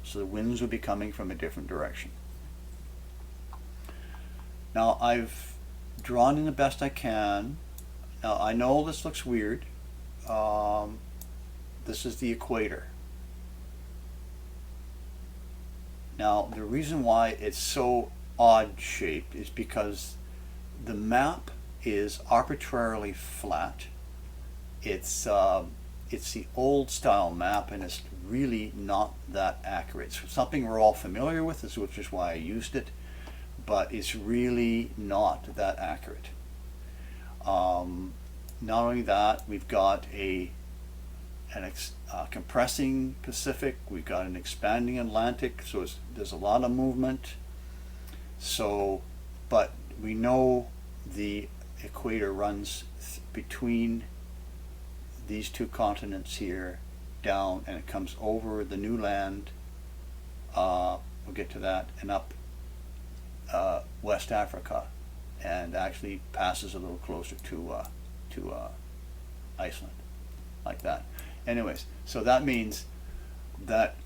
So the winds will be coming from a different direction. Now I've drawn in the best I can. Now I know this looks weird. This is the equator. Now the reason why it's so odd shaped is because the map is arbitrarily flat. It's the old style map, and it's really not that accurate. So something we're all familiar with, which is why I used it, but it's really not that accurate. Not only that, we've got a compressing Pacific, we've got an expanding Atlantic, so there's a lot of movement. So, but we know the equator runs between these two continents here down, and it comes over the new land, we'll get to that, and up West Africa, and actually passes a little closer to Iceland, like that. Anyways, so that means that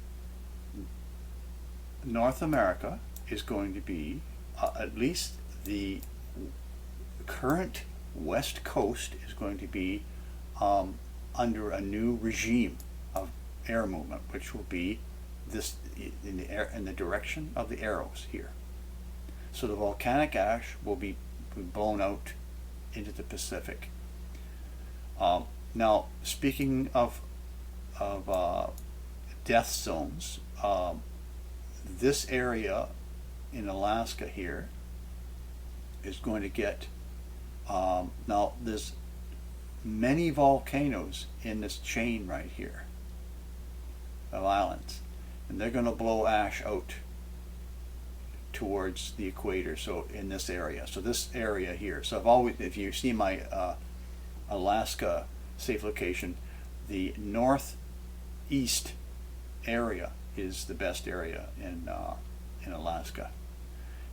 North America is going to be, at least the current west coast is going to be under a new regime of air movement, which will be this in the direction of the arrows here. So the volcanic ash will be blown out into the Pacific. Now, speaking of death zones, this area in Alaska here is going to get, now there's many volcanoes in this chain right here of islands, and they're going to blow ash out towards the equator, so in this area. So this area here, so I've always, if you see my Alaska safe location, the northeast area is the best area in Alaska,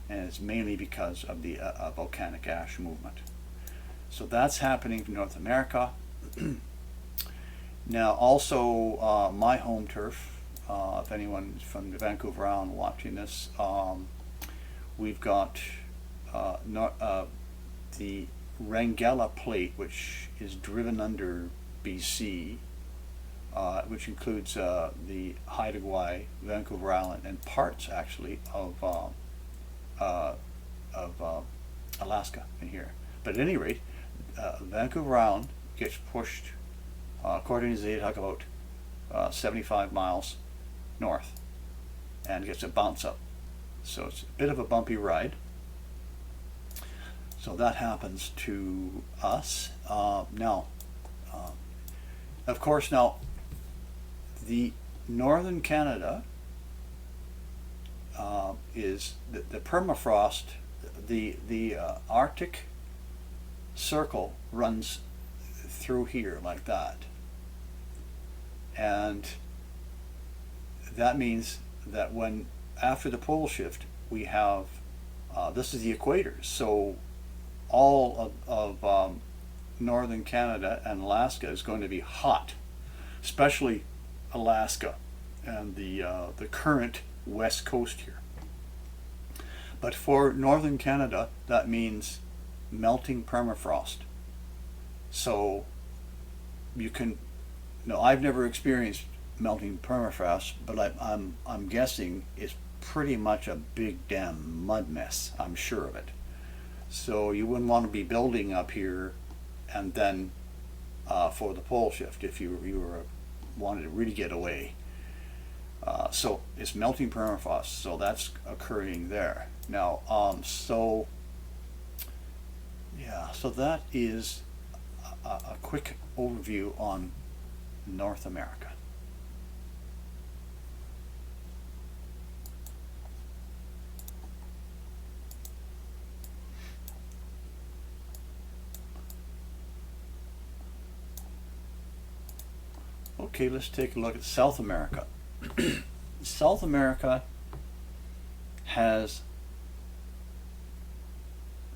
and it's mainly because of the volcanic ash movement. So that's happening in North America. Now also my home turf, if anyone from the Vancouver Island watching this, we've got the Wrangell Plate, which is driven under BC, which includes the Haida Gwaii, Vancouver Island, and parts actually of Alaska in here. But at any rate, Vancouver Island gets pushed, according to Zeta, about 75 miles north, and gets a bounce up. So it's a bit of a bumpy ride. So that happens to us. Now, of course, now the northern Canada is the permafrost. The Arctic Circle runs through here like that, and that means that when after the pole shift we have this is the equator, so all of northern Canada and Alaska is going to be hot, especially Alaska, and the current west coast here. But for northern Canada, that means melting permafrost. So you can, no, I've never experienced melting permafrost, but I'm guessing it's pretty much a big damn mud mess. I'm sure of it. So you wouldn't want to be building up here, and then for the pole shift if you were wanted to really get away. So it's melting permafrost, so that's occurring there. Now, so that is a quick overview on North America. Okay, let's take a look at South America. South America has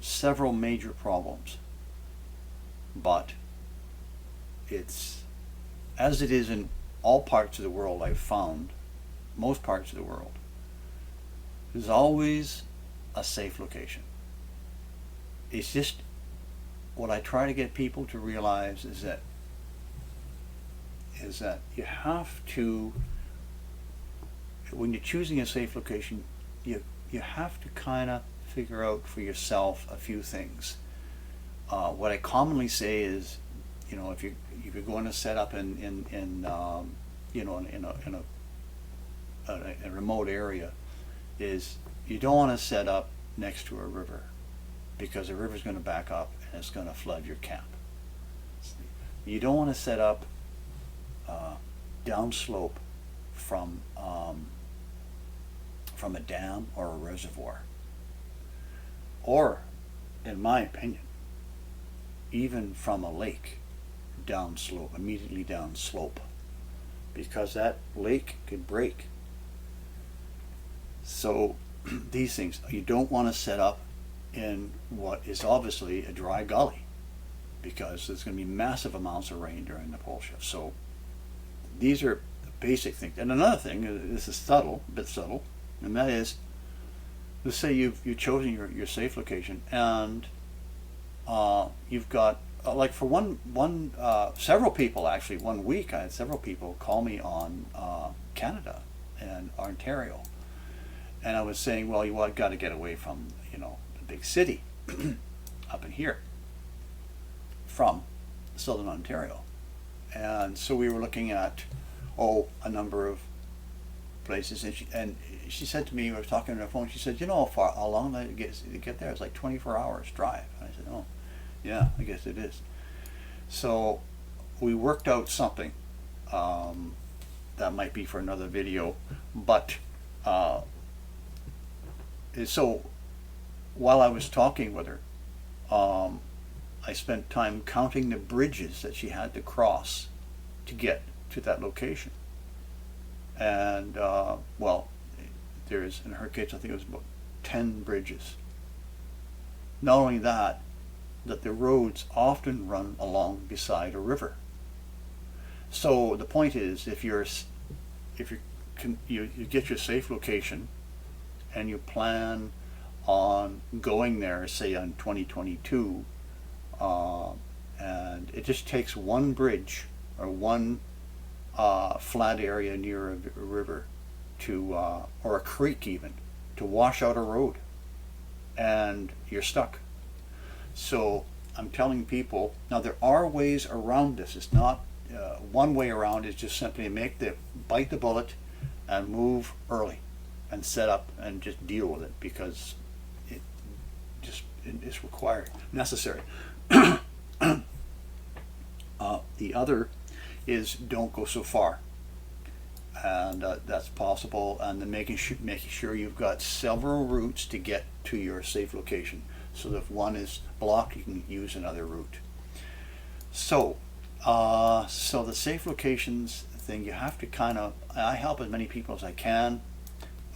several major problems, but it's, as it is in all parts of the world, I've found, most parts of the world, there's always a safe location. It's just what I try to get people to realize is that you have to, when you're choosing a safe location, you have to kind of figure out for yourself a few things. What I commonly say is, if you're going to set up in a remote area, is you don't want to set up next to a river, because the river's going to back up and it's going to flood your camp. You don't want to set up downslope from a dam or a reservoir, or, in my opinion, even from a lake downslope, immediately downslope, because that lake could break. So these things, you don't want to set up in what is obviously a dry gully, because there's going to be massive amounts of rain during the pole shift. So these are the basic things. And another thing, this is subtle, a bit subtle, and that is, let's say you've chosen your safe location, and you've got like for several people actually, 1 week I had several people call me on Canada and Ontario, and I was saying, well, you got to get away from the big city up in here from southern Ontario. And so we were looking at a number of places, and she said to me, I was talking on the phone, she said, how long did it get there? It's like 24 hours drive. And I said, oh yeah, I guess it is. So we worked out something that might be for another video, but so while I was talking with her, I spent time counting the bridges that she had to cross to get to that location. And there's, in her case, I think it was about 10 bridges. Not only that the roads often run along beside a river. So the point is, if you get your safe location and you plan on going there, say on 2022, and it just takes one bridge or one flat area near a river to or a creek even, to wash out a road, and you're stuck. So I'm telling people, now there are ways around this. It's not one way around is just simply bite the bullet and move early and set up and just deal with it, because it's required, necessary. The other is, don't go so far, and that's possible, and then making sure you've got several routes to get to your safe location, so that if one is blocked, you can use another route. So the safe locations thing, you have to I help as many people as I can,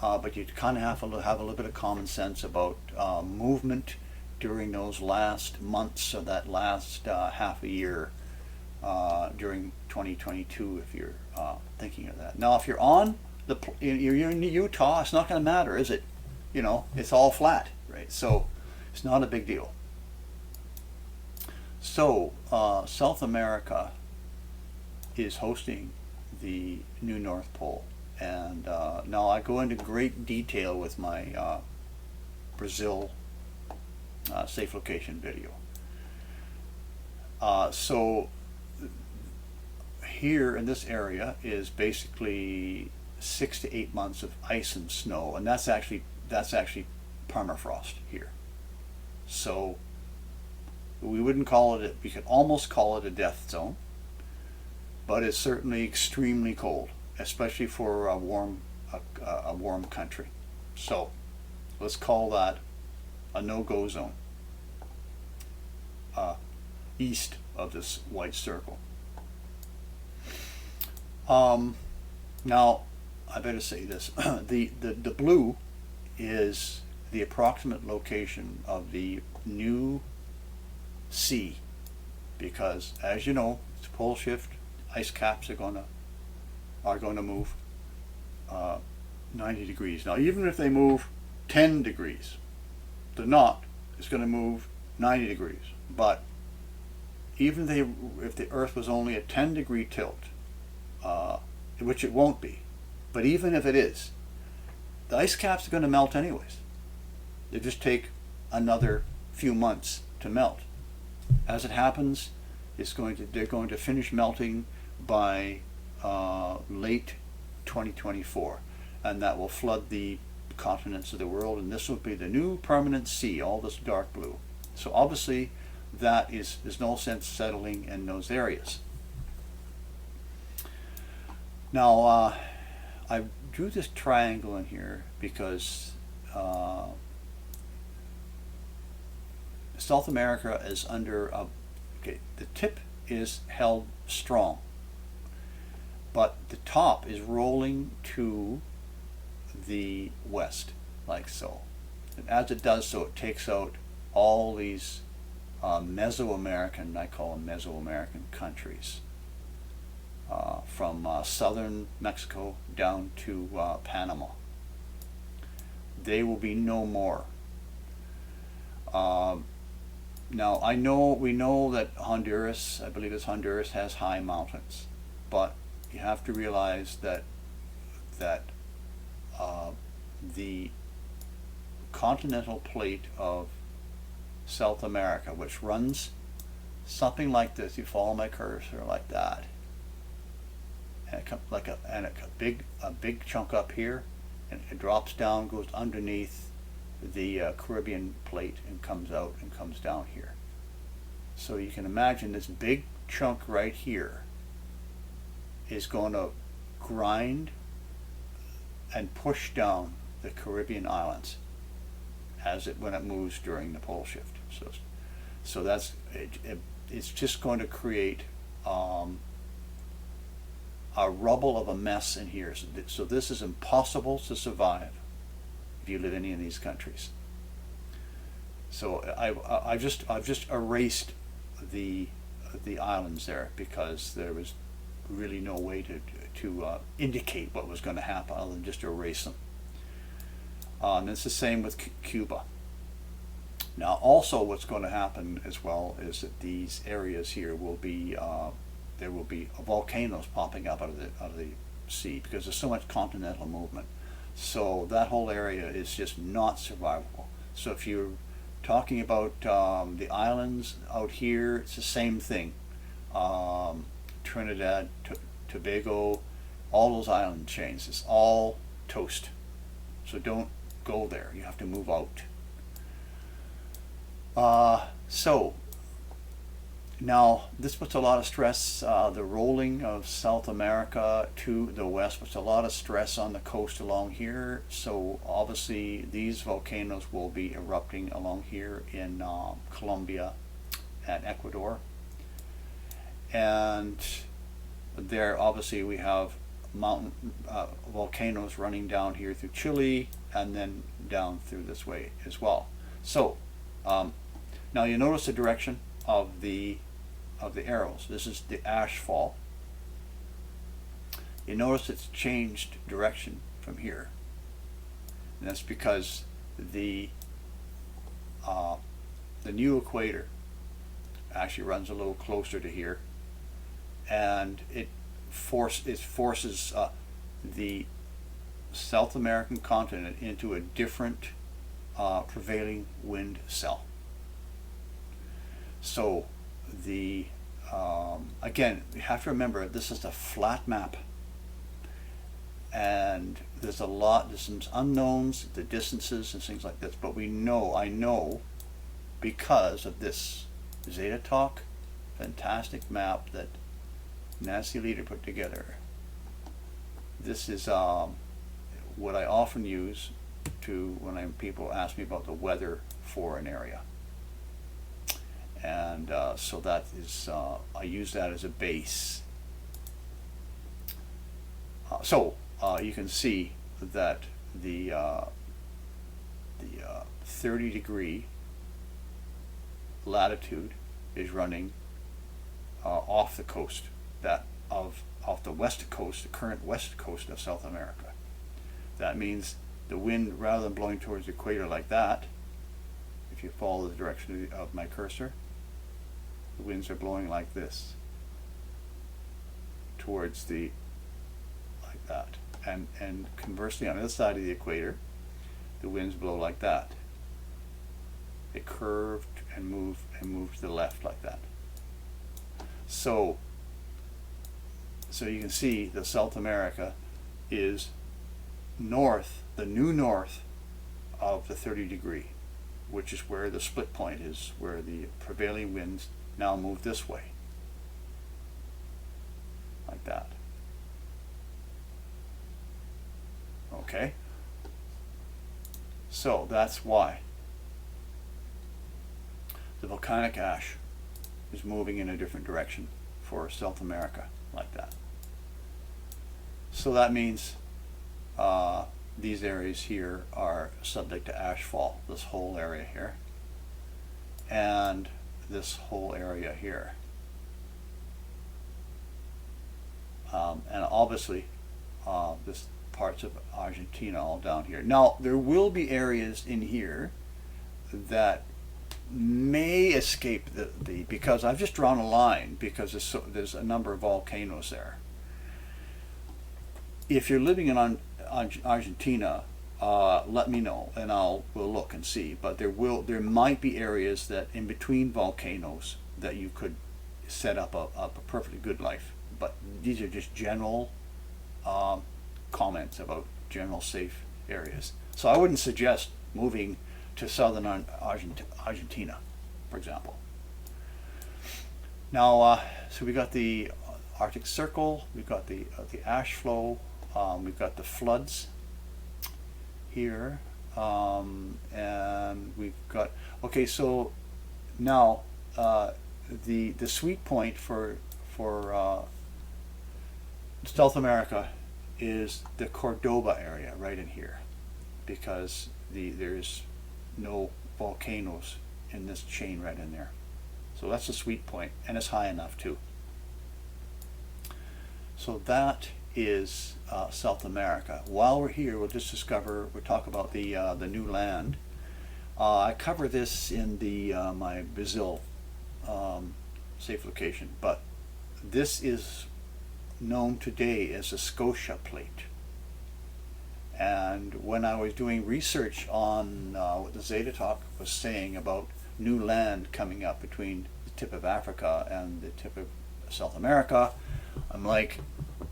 but you kind of have to have a little bit of common sense about movement during those last months, or that last half a year during 2022, if you're thinking of that. Now, if you're on you're in Utah, it's not going to matter, is it? You know, it's all flat, right? So it's not a big deal. So South America is hosting the new North Pole, and now I go into great detail with my Brazil safe location video. So here in this area is basically 6 to 8 months of ice and snow, and that's actually permafrost here. So we wouldn't call it, we could almost call it a death zone, but it's certainly extremely cold, especially for a warm country. So let's call that a no-go zone, east of this white circle. Now, I better say this. the blue is the approximate location of the new sea, because, as you know, it's pole shift. Ice caps are going to move 90 degrees. Now, even if they move 10 degrees, the knot is going to move 90 degrees. But even if the Earth was only a 10-degree tilt, which it won't be, but even if it is, the ice caps are going to melt anyways. They just take another few months to melt. As it happens, they're going to finish melting by late 2024, and that will flood the continents of the world, and this will be the new permanent sea, all this dark blue. So obviously there's no sense settling in those areas. Now I drew this triangle in here because South America is under the tip is held strong, but the top is rolling to the west, like so. And as it does so, it takes out all these Mesoamerican, I call them Mesoamerican countries, from southern Mexico down to Panama. They will be no more. Now we know that Honduras, I believe it's Honduras, has high mountains, but you have to realize that the continental plate of South America, which runs something like this, you follow my cursor like that, and it comes like a big chunk up here, and it drops down, goes underneath the Caribbean plate, and comes out and comes down here. So you can imagine this big chunk right here is going to grind and push down the Caribbean islands when it moves during the pole shift. So that's it's just going to create a rubble of a mess in here. So this is impossible to survive if you live in any of these countries. So I've just erased the islands there, because there was really no way to indicate what was going to happen other than just erase them. And it's the same with Cuba. Now, also, what's going to happen as well is that these areas here will be there will be volcanoes popping up out of the sea, because there's so much continental movement. So that whole area is just not survivable. So if you're talking about the islands out here, it's the same thing. Trinidad, Tobago, all those island chains, it's all toast. So don't go there. You have to move out. So now this puts a lot of stress, the rolling of South America to the west puts a lot of stress on the coast along here. So obviously these volcanoes will be erupting along here in Colombia and Ecuador. And there obviously we have mountain volcanoes running down here through Chile, and then down through this way as well. So now you notice the direction of the arrows. This is the ash fall, you notice it's changed direction from here. And that's because the new equator actually runs a little closer to here, and it forces the South American continent into a different prevailing wind cell. So the again, you have to remember, this is a flat map, and there's some unknowns, the distances and things like this, but I know because of this Zeta Talk fantastic map that Nancy Leader put together. This is what I often use when people ask me about the weather for an area. And so that is, I use that as a base. So you can see that the 30-degree latitude is running off the coast, off the west coast, the current west coast of South America. That means the wind, rather than blowing towards the equator like that, if you follow the direction of my cursor, the winds are blowing like this, towards like that. And conversely, on the other side of the equator, the winds blow like that. They curved and moved to the left like that. So you can see that South America is north, the new north of the 30-degree, which is where the split point is, where the prevailing winds now move this way, like that. Okay? So that's why the volcanic ash is moving in a different direction for South America, like that. So that means these areas here are subject to ashfall, this whole area here, and this whole area here. And obviously this parts of Argentina all down here. Now there will be areas in here that may escape because I've just drawn a line because there's a number of volcanoes there. If you're living in Argentina, let me know and we'll look and see. But there might be areas that in between volcanoes that you could set up a perfectly good life. But these are just general comments about general safe areas. So I wouldn't suggest moving to southern Argentina, for example. Now, so we got the Arctic Circle, we've got the ash flow, we've got the floods here, and we've got, okay, so now the sweet point for South America is the Cordoba area right in here, because there's no volcanoes in this chain right in there. So that's the sweet point, and it's high enough too. So that is South America. While we're here, we'll talk about the new land. I cover this in my Brazil safe location, but this is known today as the Scotia Plate. And when I was doing research on what the Zeta Talk was saying about new land coming up between the tip of Africa and the tip of South America, I'm like,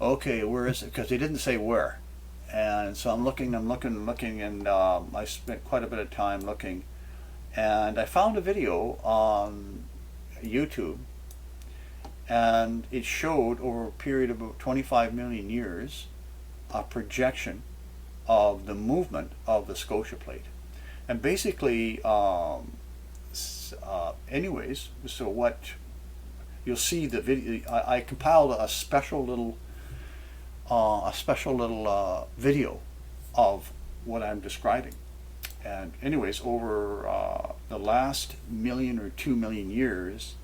okay, where is it? Because they didn't say where. And so I'm looking, and I spent quite a bit of time looking. And I found a video on YouTube, and it showed over a period of about 25 million years a projection of the movement of the Scotia Plate. And basically, anyways, so what you'll see the video, I compiled a special little video of what I'm describing. And anyways, over the last 1 million or 2 million years,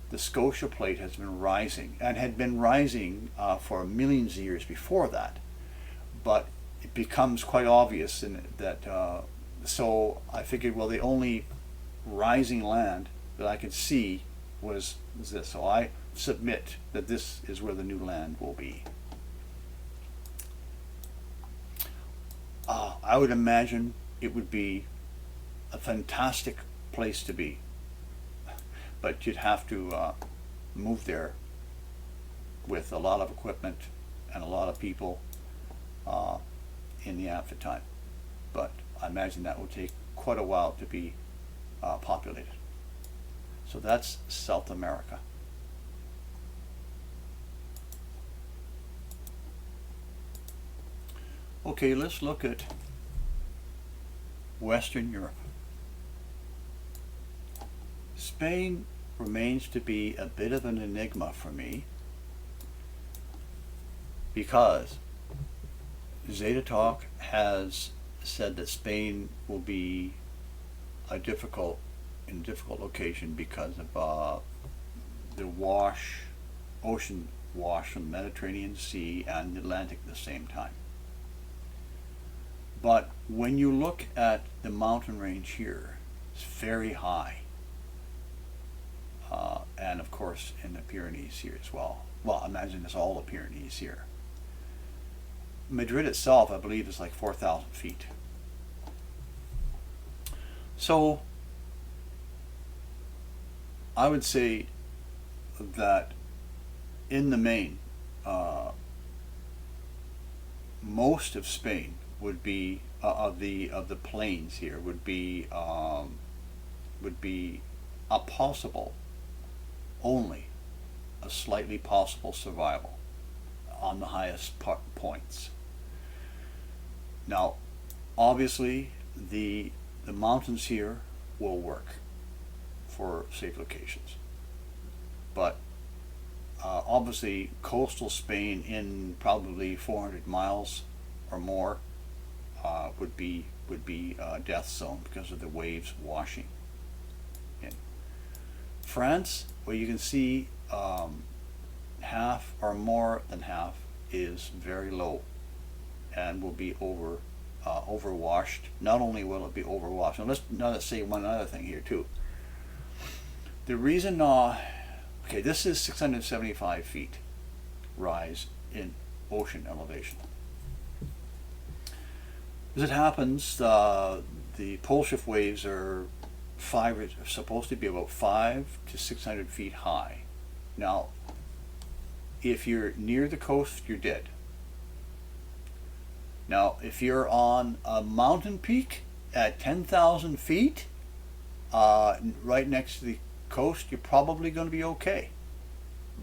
the Scotia Plate has been rising, and had been rising for millions of years before that. But it becomes quite obvious in that, so I figured, well, the only rising land that I could see was this. So I submit that this is where the new land will be. I would imagine it would be a fantastic place to be, but you'd have to move there with a lot of equipment and a lot of people in the outfit time. But I imagine that will take quite a while to be populated. So that's South America. Okay, let's look at Western Europe. Spain remains to be a bit of an enigma for me, because Zeta Talk has said that Spain will be a difficult location because of the ocean wash from the Mediterranean Sea and the Atlantic at the same time. But when you look at the mountain range here, it's very high. And of course in the Pyrenees here as well. Well, imagine it's all the Pyrenees here. Madrid itself, I believe, is like 4,000 feet. So I would say that in the main, most of Spain would be of the plains here would be a possible, only a slightly possible survival on the highest points. Now, obviously, the mountains here will work for safe locations, but obviously coastal Spain in probably 400 miles or more would be a death zone because of the waves washing in. France, well, you can see half or more than half is very low and will be overwashed. Not only will it be overwashed, and let's say one other thing here too. The reason, okay, this is 675 feet rise in ocean elevation. As it happens, the pole shift waves are supposed to be about 500 to 600 feet high. Now, if you're near the coast, you're dead. Now, if you're on a mountain peak at 10,000 feet, right next to the coast, you're probably going to be okay.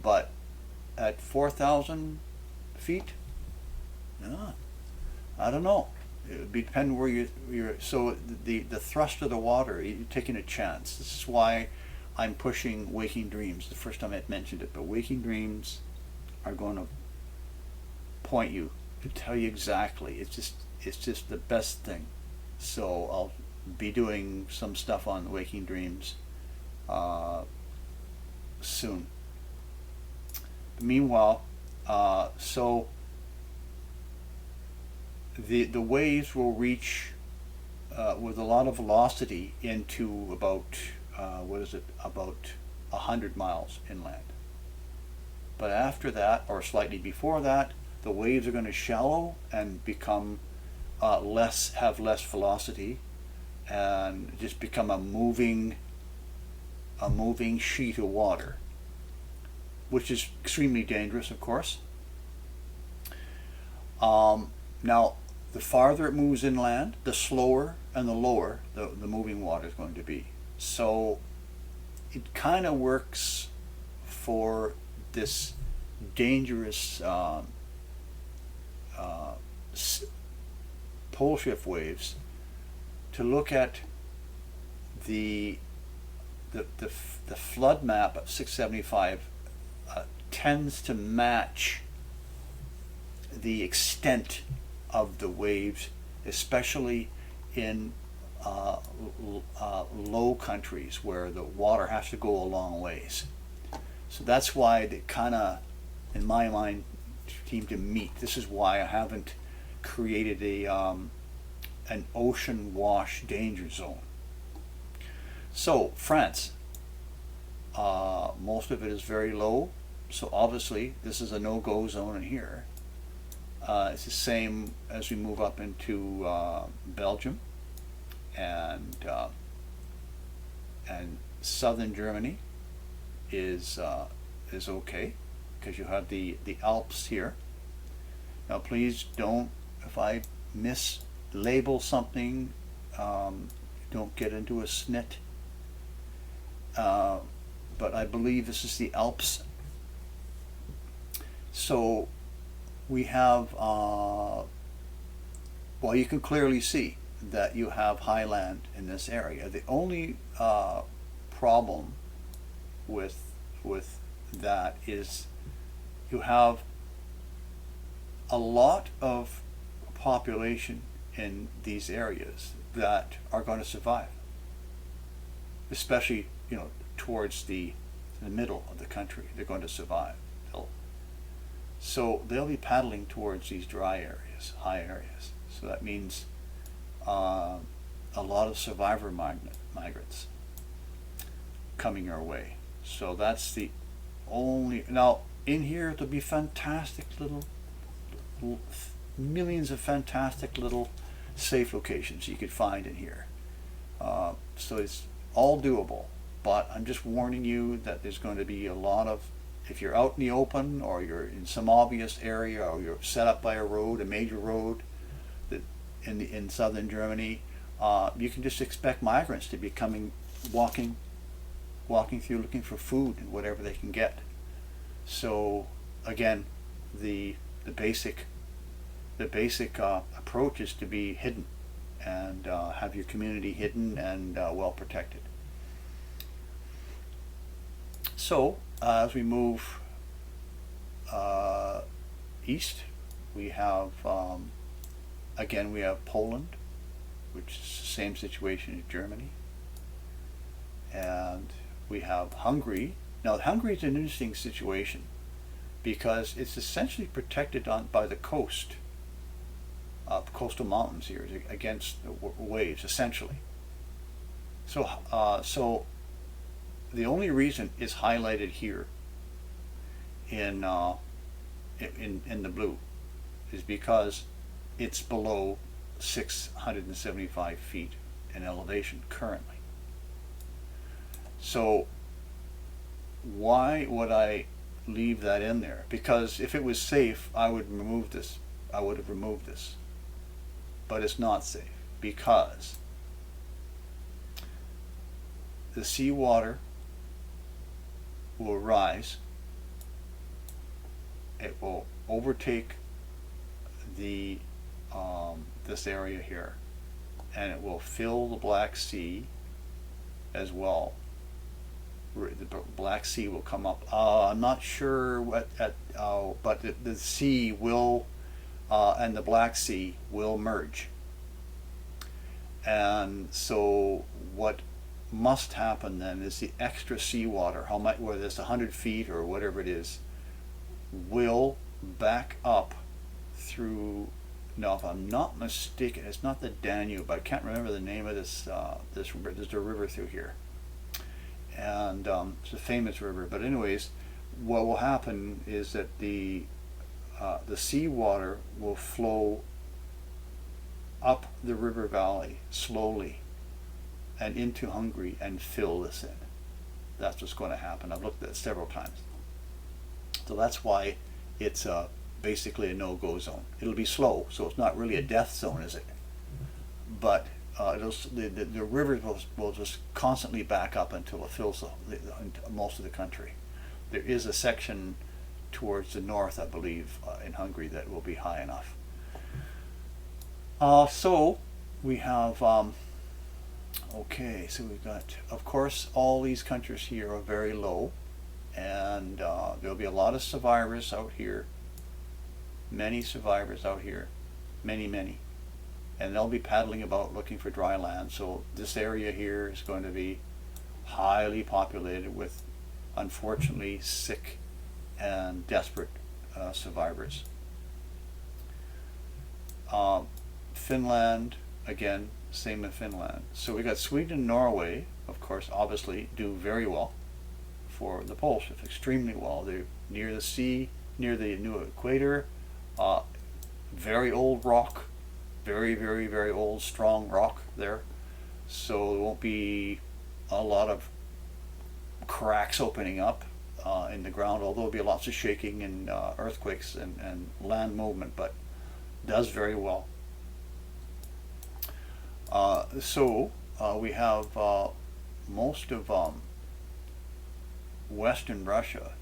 But at 4,000 feet, I don't know. It would depend where you're. So the thrust of the water, you're taking a chance. This is why I'm pushing Waking Dreams. The first time I mentioned it, but Waking Dreams are going to point you to tell you exactly. It's just the best thing. So I'll be doing some stuff on Waking Dreams soon. Meanwhile, so the waves will reach with a lot of velocity into about about 100 miles inland. But after that, or slightly before that, the waves are going to shallow and become have less velocity, and just become a moving sheet of water, which is extremely dangerous, of course. Now, the farther it moves inland, the slower and the lower the moving water is going to be. So it kind of works for this dangerous pole shift waves to look at the flood map of 675 tends to match the extent of the waves, especially in low countries where the water has to go a long ways. So that's why they kind of, in my mind, seem to meet. This is why I haven't created an ocean wash danger zone. So France, most of it is very low, so obviously this is a no-go zone in here. It's the same as we move up into Belgium and southern Germany is okay, because you have the Alps here. Now please don't, if I mislabel something, don't get into a snit. But I believe this is the Alps. So we have, well, you can clearly see that you have highland in this area. The only problem with that is you have a lot of population in these areas that are going to survive, especially, you know, towards the middle of the country. They're going to survive. So they'll be paddling towards these dry areas, high areas. So that means a lot of survivor migrants coming our way. So that's the only. Now in here there'll be fantastic little millions of fantastic little safe locations you could find in here. So it's all doable, but I'm just warning you that there's going to be a lot of, if you're out in the open or you're in some obvious area or you're set up by a road, a major road that in southern Germany, you can just expect migrants to be walking through looking for food and whatever they can get. So again, the basic approach is to be hidden and have your community hidden and well protected. So as we move east, we have again we have Poland, which is the same situation as Germany, and we have Hungary. Now Hungary is an interesting situation because it's essentially protected by the coast, coastal mountains here against the waves, essentially. So so the only reason it's highlighted here in the blue is because it's below 675 feet in elevation currently. So why would I leave that in there? Because if it was safe, I would remove this. I would have removed this. But it's not safe because the seawater will rise. It will overtake the this area here, and it will fill the Black Sea as well. The Black Sea will come up. I'm not sure what but the sea will and the Black Sea will merge. And so what must happen then is the extra seawater, how much, whether it's 100 feet or whatever it is, will back up through. Now, if I'm not mistaken, it's not the Danube. I can't remember the name of this. There's a river through here, and it's a famous river. But anyways, what will happen is that the seawater will flow up the river valley slowly and into Hungary and fill this in. That's what's going to happen. I've looked at it several times. So that's why it's basically a no-go zone. It'll be slow, so it's not really a death zone, is it? But the river will just constantly back up until it fills most of the country. There is a section towards the north, I believe, in Hungary that will be high enough. So we have, okay, so we've got, of course, all these countries here are very low, and there'll be a lot of survivors out here, many survivors out here, many, and they'll be paddling about looking for dry land. So this area here is going to be highly populated with unfortunately sick and desperate survivors. Finland, again, same in Finland. So we got Sweden and Norway, of course, obviously do very well for the poles, extremely well. They're near the sea, near the new equator, very old rock, very, very, very old, strong rock there. So there won't be a lot of cracks opening up in the ground, although there'll be lots of shaking and earthquakes and land movement, but does very well. So we have most of Western Russia,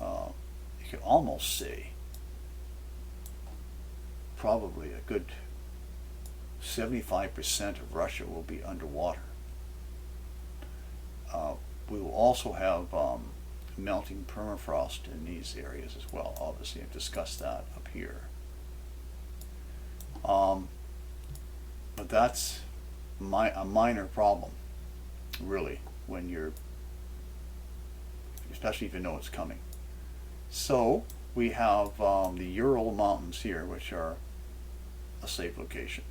you could almost say probably a good 75% of Russia will be underwater. We will also have melting permafrost in these areas as well. Obviously, I've discussed that up here. But that's a minor problem, really, when you're, especially if you know it's coming. So we have the Ural Mountains here, which are a safe location.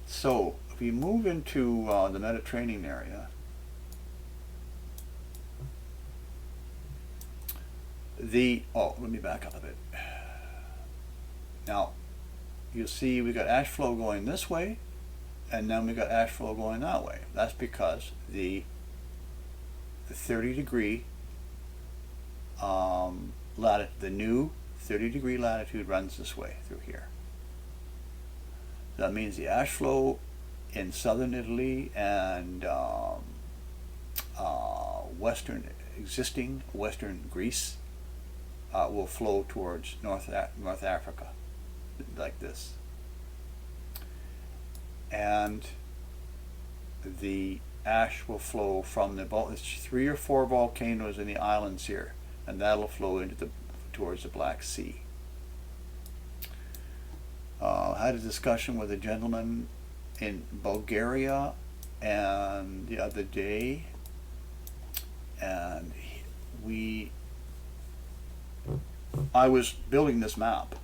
So if we move into the Mediterranean area, let me back up a bit. Now, you'll see we got ash flow going this way, and then we got ash flow going that way. That's because the 30-degree the new 30-degree latitude runs this way through here. That means the ash flow in southern Italy and existing western Greece will flow towards North Africa, like this. And the ash will flow from there's 3 or 4 volcanoes in the islands here, and that'll flow towards the Black Sea. I had a discussion with a gentleman in Bulgaria and the other day, and I was building this map,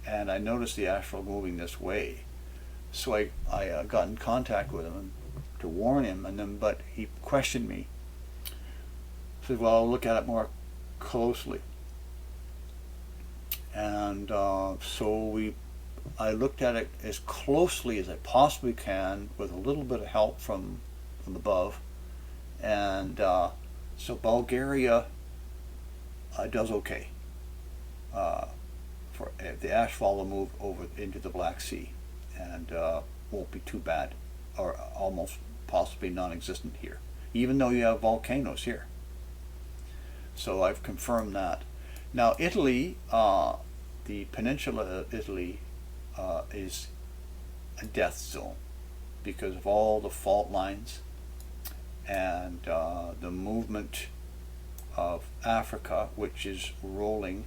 and I noticed the ash flow moving this way. So I got in contact with him to warn him, but he questioned me. He said, well, I'll look at it more closely. And so I looked at it as closely as I possibly can with a little bit of help from above. And so Bulgaria does okay. For the ashfall will move over into the Black Sea and won't be too bad, or almost possibly non-existent here, even though you have volcanoes here. So I've confirmed that. Now Italy, the peninsula of Italy is a death zone because of all the fault lines and the movement of Africa, which is rolling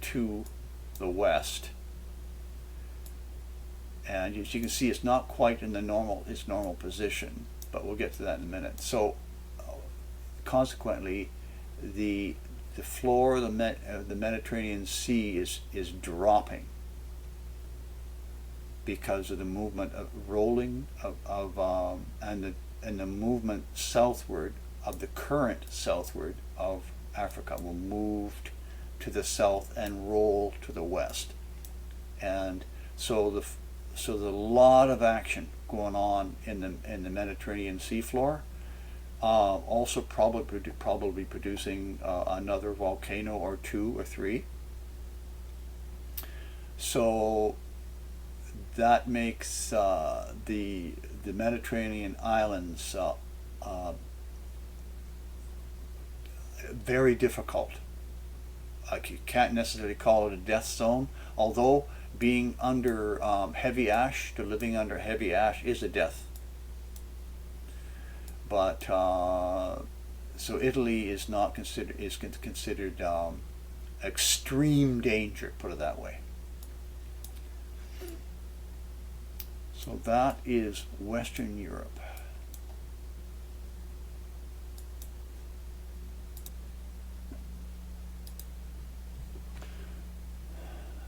to the west. And as you can see, it's not quite in its normal position, but we'll get to that in a minute. So consequently, the floor of the Mediterranean Sea is dropping because of the movement of rolling and the movement southward of the current southward of Africa will move to the south and roll to the west. And so there's a lot of action going on in the Mediterranean seafloor. Also probably producing another volcano or 2 or 3. So that makes the Mediterranean islands very difficult. You can't necessarily call it a death zone, although being under heavy ash, living under heavy ash is a death. But so Italy is considered extreme danger, put it that way. So that is Western Europe.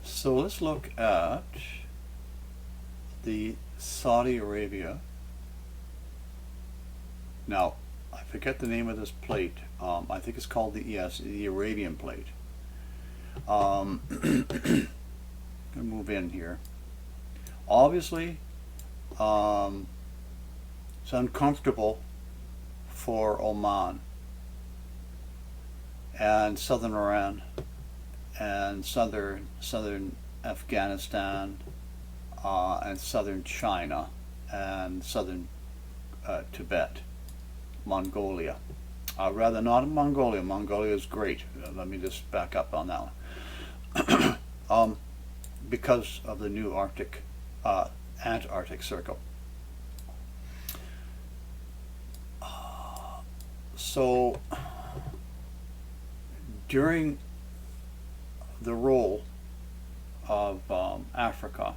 So let's look at the Saudi Arabia. Now, I forget the name of this plate. I think it's called the Arabian Plate. I'm gonna move in here. Obviously, it's uncomfortable for Oman and southern Iran and southern Afghanistan and southern China and southern Tibet, Mongolia. Rather not Mongolia. Mongolia is great. Let me just back up on that one. Because of the new Antarctic Circle. So during the role of Africa,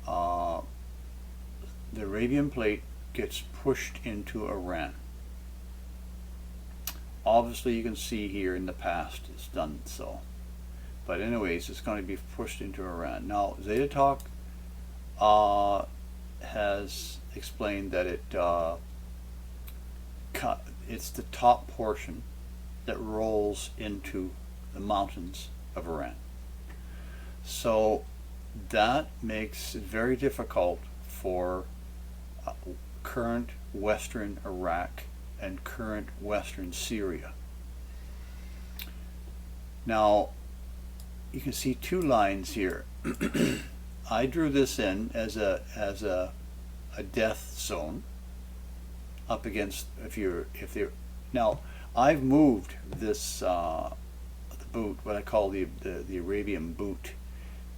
the Arabian Plate gets pushed into Iran. Obviously you can see here in the past it's done so. But anyways, it's going to be pushed into Iran. Now, Zeta Talk has explained that it's the top portion that rolls into the mountains of Iran. So that makes it very difficult for current Western Iraq and current Western Syria. Now, you can see two lines here. I drew this in as a death zone up against now I've moved this the boot, what I call the Arabian boot,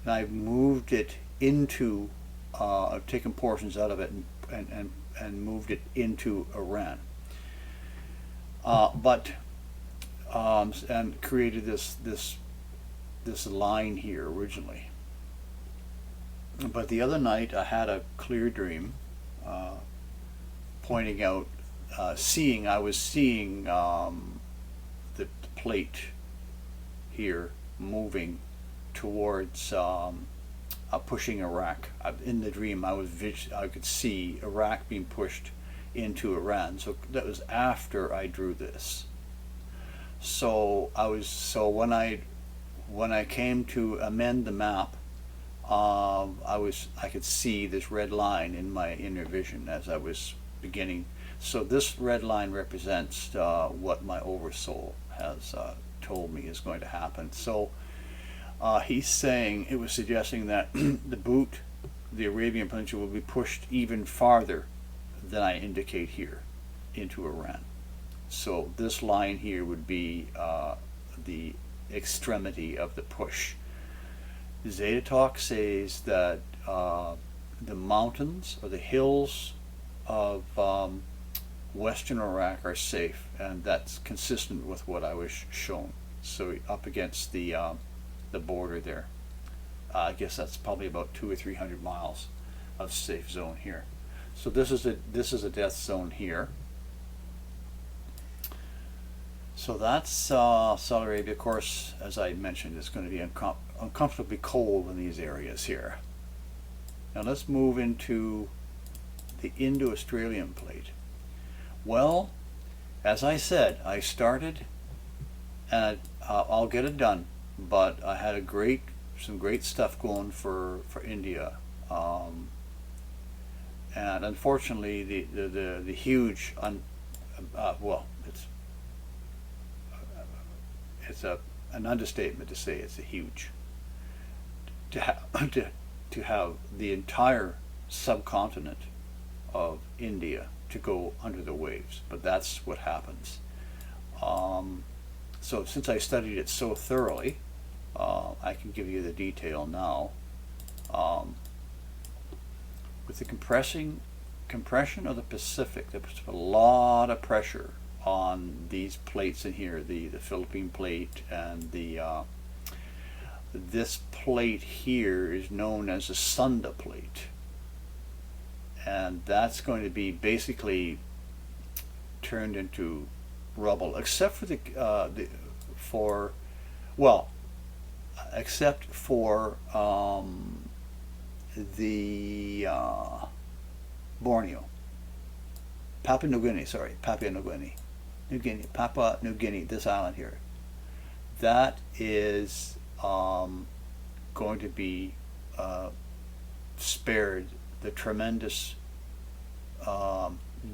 and I've moved it into I've taken portions out of it and moved it into Iran, and created this line here originally. But the other night I had a clear dream pointing out, I was seeing the plate here moving towards pushing Iraq. In the dream I could see Iraq being pushed into Iran. So that was after I drew this. So when I came to amend the map, I could see this red line in my inner vision as I was beginning. So this red line represents what my oversoul has told me is going to happen. So he's saying, it was suggesting that the Arabian Peninsula, will be pushed even farther than I indicate here into Iran. So this line here would be the extremity of the push. Zeta Talk says that the mountains or the hills of Western Iraq are safe, and that's consistent with what I was shown. So up against the border there, I guess that's probably about 200 or 300 miles of safe zone here. So this is a death zone here. So that's Saudi Arabia. Of course, as I mentioned, it's going to be uncomfortably cold in these areas here. Now let's move into the Indo-Australian Plate. Well, as I said, I started, and I'll get it done, but I had some great stuff going for India, and unfortunately the huge well, it's an understatement to say it's a huge, to have the entire subcontinent of India to go under the waves, but that's what happens. So since I studied it so thoroughly, I can give you the detail now. With the compression of the Pacific, there was a lot of pressure on these plates in here, the Philippine Plate and the this plate here is known as a Sunda Plate, and that's going to be basically turned into rubble, except for for well, except for the Borneo, Papua New Guinea. Sorry, Papua New Guinea, Papua New Guinea. This island here, that is going to be spared the tremendous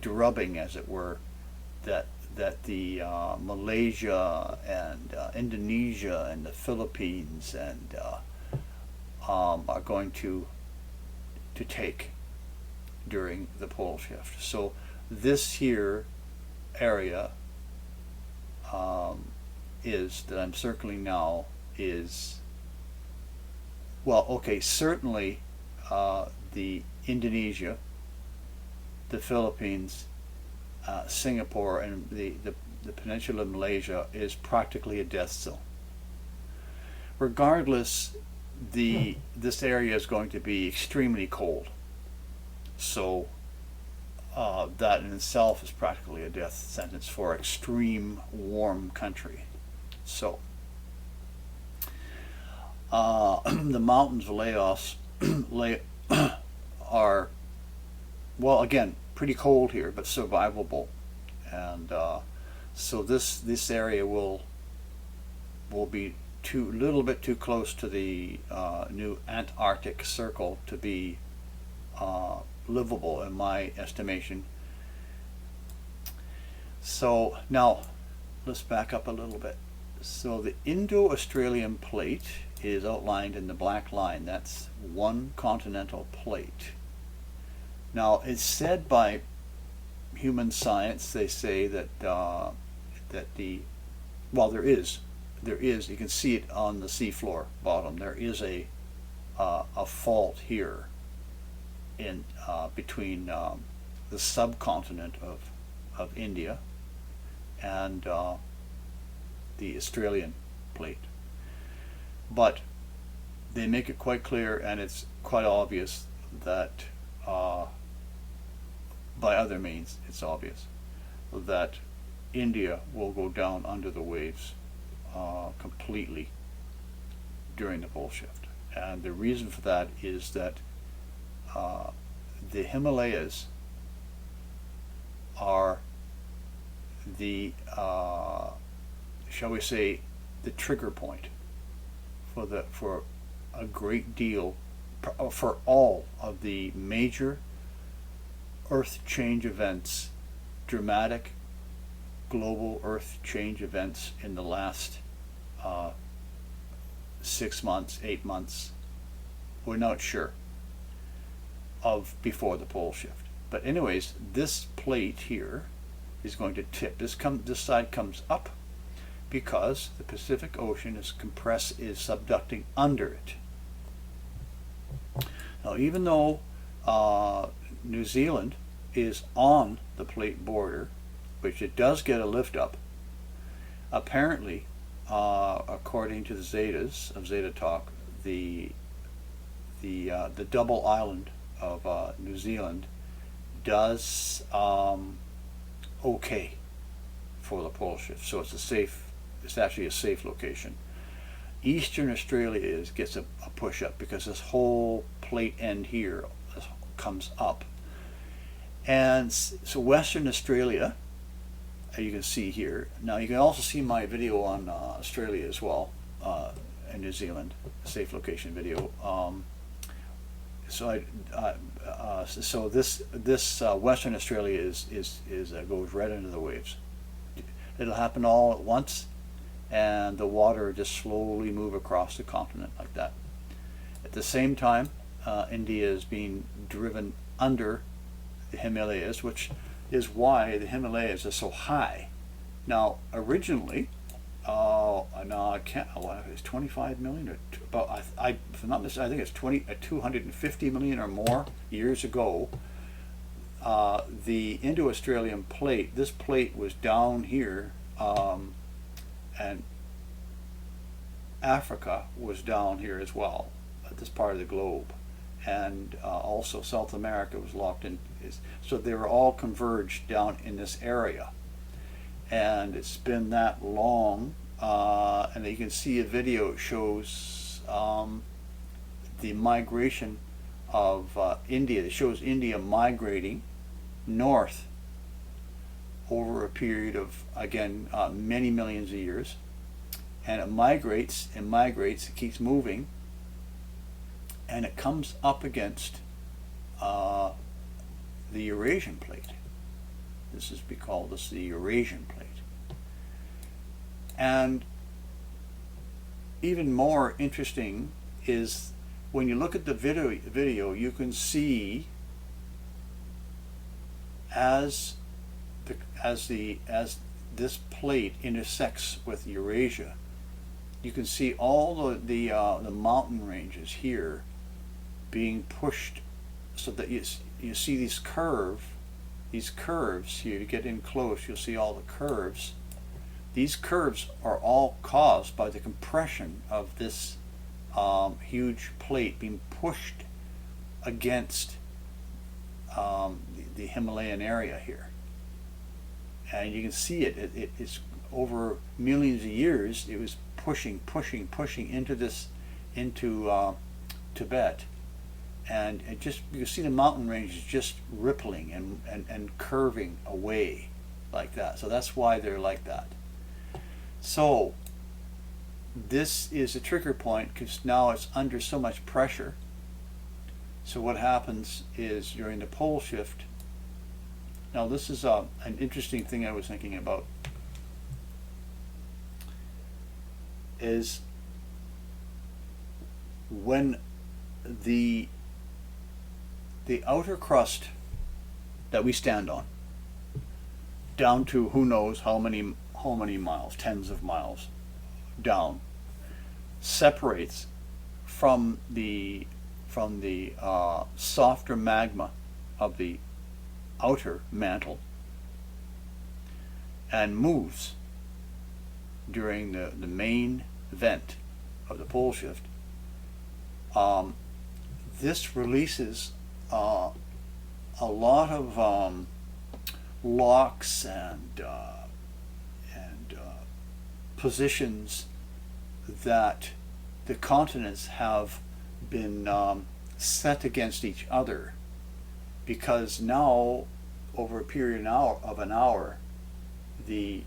drubbing, as it were, that the Malaysia and Indonesia and the Philippines and are going to take during the pole shift. So this here area is that I'm circling now is, well, okay, certainly the Indonesia, the Philippines, Singapore, and the peninsula of Malaysia is practically a death zone. Regardless, this area is going to be extremely cold. So that in itself is practically a death sentence for extreme warm country. So the mountains of Laos are, well, again, pretty cold here, but survivable, and so this area will be a little bit too close to the new Antarctic Circle to be livable, in my estimation. So now let's back up a little bit. So the Indo-Australian Plate is outlined in the black line. That's one continental plate. Now, it's said by human science, they say that well, there is, you can see it on the seafloor bottom. There is a fault here in between the subcontinent of India and the Australian plate. But they make it quite clear, and it's quite obvious that by other means, it's obvious that India will go down under the waves completely during the pole shift. And the reason for that is that the Himalayas are the, shall we say, the trigger point for a great deal, for all of the major earth change events, dramatic global earth change events in the last 6 months, 8 months. We're not sure of before the pole shift. But anyways, this plate here is going to tip. This side comes up because the Pacific Ocean is subducting under it. Now, even though New Zealand is on the plate border, which it does get a lift up, apparently, according to the Zetas of Zeta Talk, the double island of New Zealand does okay for the pole shift. So it's actually a safe location. Eastern Australia gets a push up because this whole plate end here comes up. And so Western Australia, you can see here. Now you can also see my video on Australia as well, and New Zealand, safe location video. So this Western Australia goes right into the waves. It'll happen all at once, and the water just slowly move across the continent like that. At the same time, India is being driven under the Himalayas, which is why the Himalayas are so high. Now, originally, it's 25 million, or about, if I'm not mistaken, I think it's 250 million or more years ago. The Indo-Australian Plate, this plate was down here, and Africa was down here as well, at this part of the globe, and also South America was locked in. So they were all converged down in this area, and it's been that long. And you can see a video. It shows the migration of India. It shows India migrating north over a period of, again, many millions of years. And it migrates and migrates, it keeps moving, and it comes up against the Eurasian plate. We call this the Eurasian plate. And even more interesting is when you look at the video, you can see as this plate intersects with Eurasia, you can see all the mountain ranges here being pushed, so that you see these curves here. You get in close, you'll see all the curves. These curves are all caused by the compression of this huge plate being pushed against the Himalayan area here. And you can see it's over millions of years. It was pushing into Tibet, and you see the mountain ranges just rippling and curving away like that. So that's why they're like that. So this is a trigger point, because now it's under so much pressure. So what happens is during the pole shift, now this is an interesting thing I was thinking about, is when the outer crust that we stand on, down to who knows how many miles, tens of miles down, separates from the softer magma of the outer mantle and moves during the main vent of the pole shift. This releases a lot of locks and positions that the continents have been set against each other, because now, over a period of an hour, the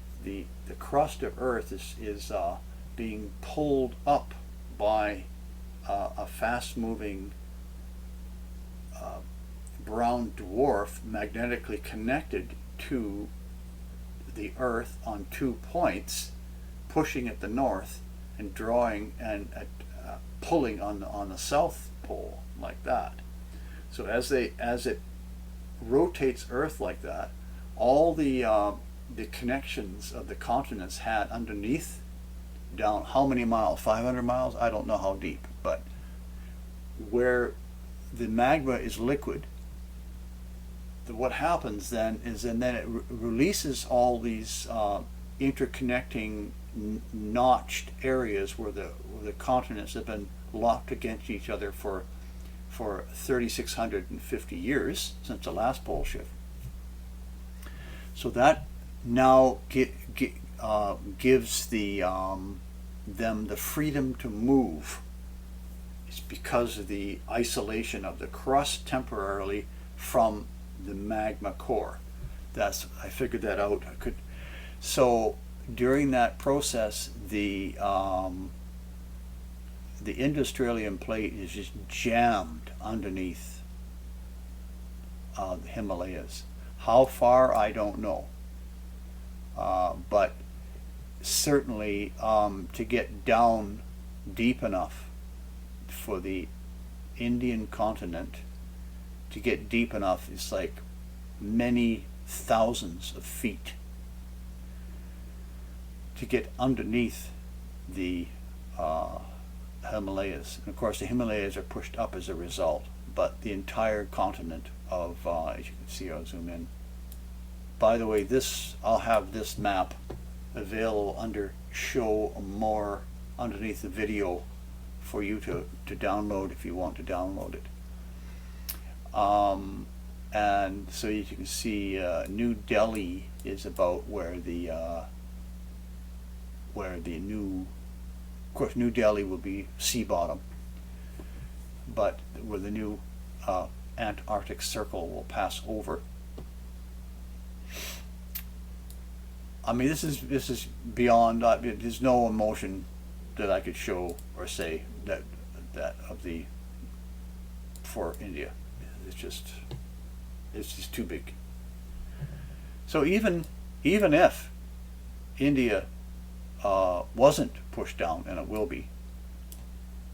crust of Earth is being pulled up by a fast-moving brown dwarf magnetically connected to the Earth on 2 points, pushing at the north and drawing and pulling on the south pole like that. So as it rotates Earth like that, all the connections of the continents had underneath, down how many miles? 500 miles? I don't know how deep, but where the magma is liquid, what happens then is, and then it releases all these interconnecting notched areas where the continents have been locked against each other for 3,650 years since the last pole shift. So that now gives them the freedom to move. It's because of the isolation of the crust temporarily from the magma core. I figured that out. So during that process, the Indo-Australian Plate is just jammed underneath the Himalayas. How far, I don't know. But certainly to get down deep enough for the Indian continent to get deep enough is like many thousands of feet. To get underneath the Himalayas. And of course the Himalayas are pushed up as a result, but the entire continent of, as you can see, I'll zoom in. By the way, I'll have this map available under show more underneath the video for you to download if you want to download it. And so you can see New Delhi is about where the new, of course, New Delhi will be sea bottom, but where the new Antarctic Circle will pass over. I mean, this is beyond. There's no emotion that I could show or say that of the for India. It's just too big. So even if India wasn't pushed down, and it will be,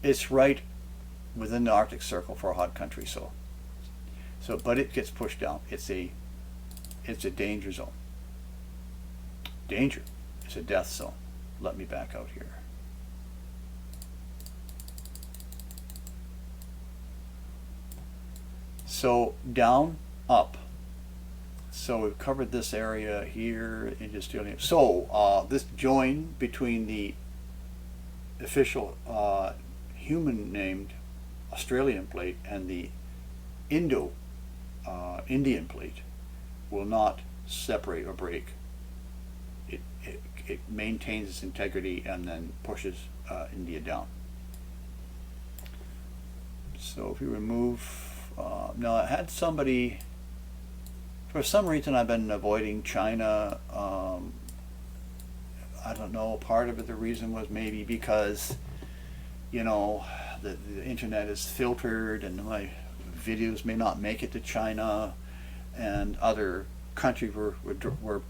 it's right within the Arctic Circle for a hot country. So but it gets pushed down. It's a danger zone. Danger. It's a death zone. Let me back out here. So down, up. So we've covered this area here. So this join between the official human named Australian plate and the Indo-Indian plate will not separate or break. It maintains its integrity and then pushes India down. So if you remove, now I had somebody, for some reason I've been avoiding China. I don't know, part of it, the reason was maybe because, you know, the internet is filtered and my videos may not make it to China, and other countries were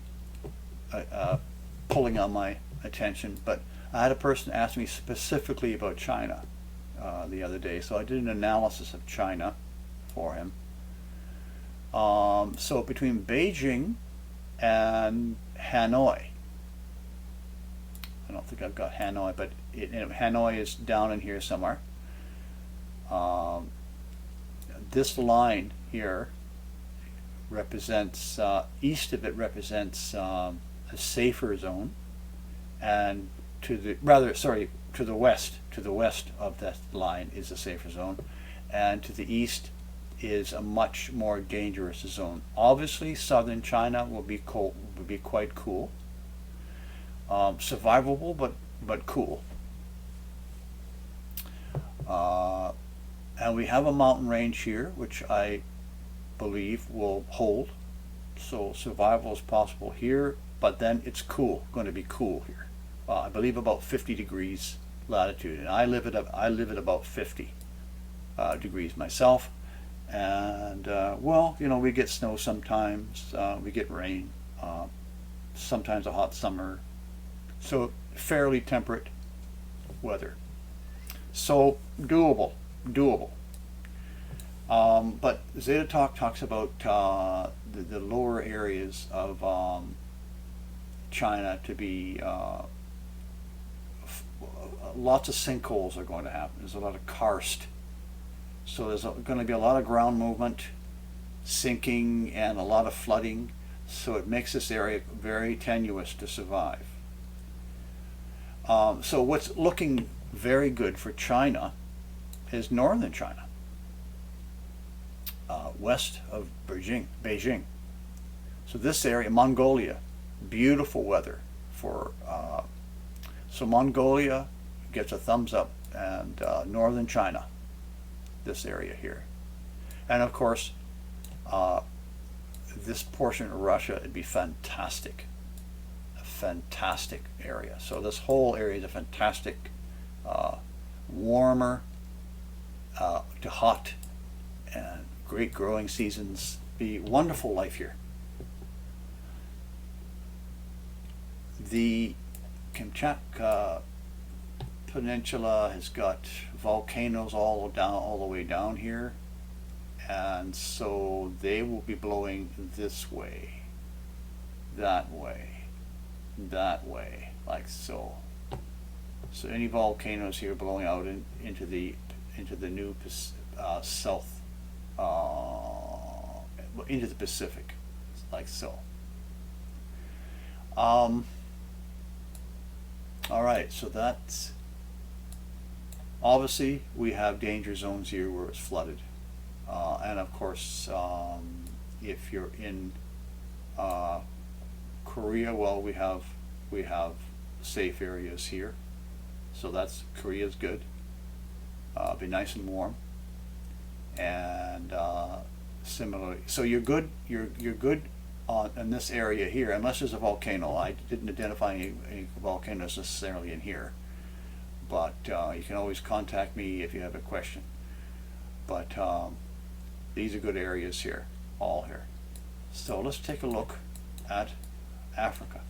pulling on my attention. But I had a person ask me specifically about China the other day, so I did an analysis of China for him. So between Beijing and Hanoi, I don't think I've got Hanoi, but Hanoi is down in here somewhere. This line here represents, east of it represents a safer zone, and to the west of that line is a safer zone, and to the east is a much more dangerous zone. Obviously, southern China will be cold, will be quite cool, survivable, but cool. And we have a mountain range here, which I believe will hold, so survival is possible here. But then it's cool, going to be cool here. I believe about 50 degrees latitude, and I live at about 50 degrees myself. And well, you know, we get snow sometimes, we get rain, sometimes a hot summer, so fairly temperate weather. So doable. But Zeta talks about the lower areas of China to be lots of sinkholes are going to happen. There's a lot of karst, so there's going to be a lot of ground movement, sinking, and a lot of flooding. So it makes this area very tenuous to survive. So what's looking very good for China is northern China, west of Beijing. So this area, Mongolia, beautiful weather for. So Mongolia gets a thumbs up, and northern China, this area here, and of course, this portion of Russia, it'd be fantastic. A fantastic area. So this whole area is a fantastic, warmer to hot, and great growing seasons. Be wonderful life here. The Kamchatka Peninsula has got volcanoes all the way down here, and so they will be blowing this way, that way, like so. So any volcanoes here blowing out into the new south, into the Pacific, like so. All right, so that's obviously we have danger zones here where it's flooded, and of course if you're in Korea, well, we have safe areas here, so that's Korea's good. Be nice and warm, and similarly, so you're good. You're good in this area here, unless there's a volcano. I didn't identify any volcanoes necessarily in here, but you can always contact me if you have a question. But these are good areas here, all here. So let's take a look at Africa.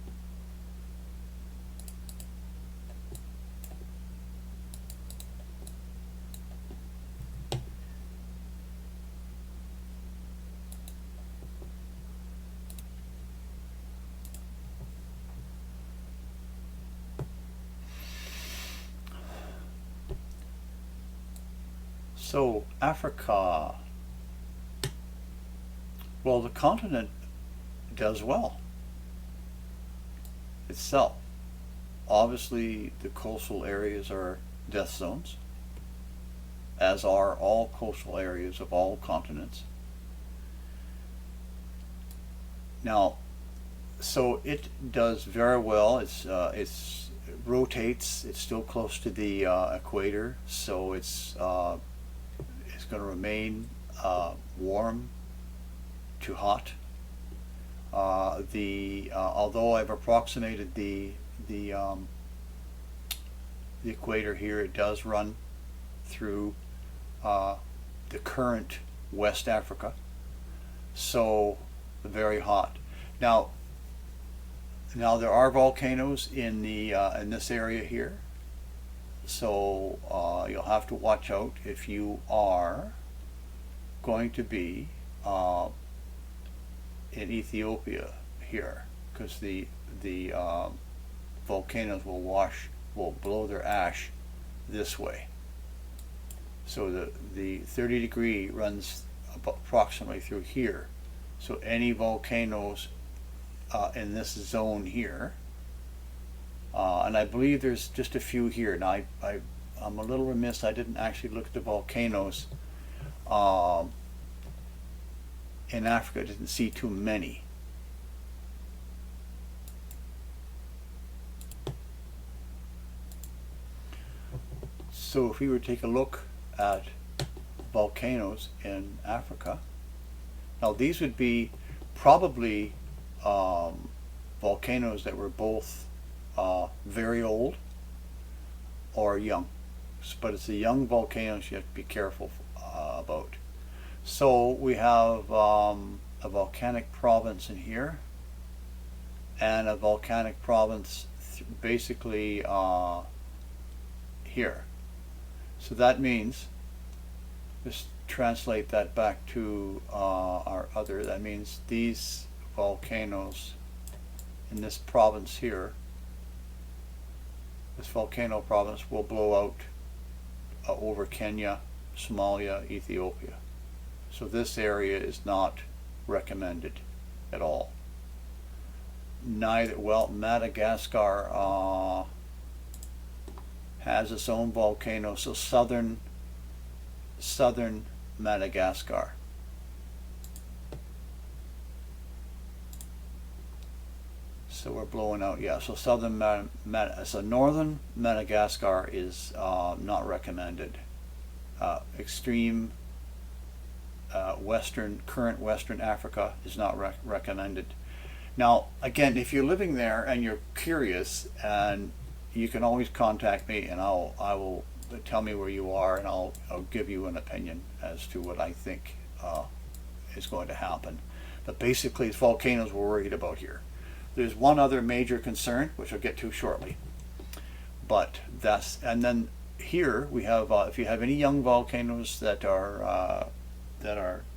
So Africa, well, the continent does well itself. Obviously, the coastal areas are death zones, as are all coastal areas of all continents. Now, so it does very well. It rotates. It's still close to the equator, so it's going to remain warm to hot. Although I've approximated the equator here, it does run through the current West Africa, so very hot. Now there are volcanoes in this area here, so you'll have to watch out if you are going to be in Ethiopia here, because the volcanoes will blow their ash this way. So the 30 degree runs approximately through here. So any volcanoes in this zone here, and I believe there's just a few here. And I'm a little remiss, I didn't actually look at the volcanoes in Africa. I didn't see too many. So if we were to take a look at volcanoes in Africa, now these would be probably volcanoes that were both very old or young, but it's the young volcanoes you have to be careful about. So we have a volcanic province in here, and a volcanic province basically here. So that means, just translate that back to our other, that means these volcanoes in this province here, this volcano province will blow out over Kenya, Somalia, Ethiopia. So this area is not recommended at all. Neither, well, Madagascar has its own volcano, so southern Madagascar. So we're blowing out, yeah. So so northern Madagascar is not recommended. Extreme current Western Africa is not recommended. Now, again, if you're living there and you're curious, and you can always contact me, and I will tell me where you are, and I'll give you an opinion as to what I think is going to happen. But basically, it's volcanoes we're worried about here. There's one other major concern, which I'll get to shortly. But and then here we have, if you have any young volcanoes that are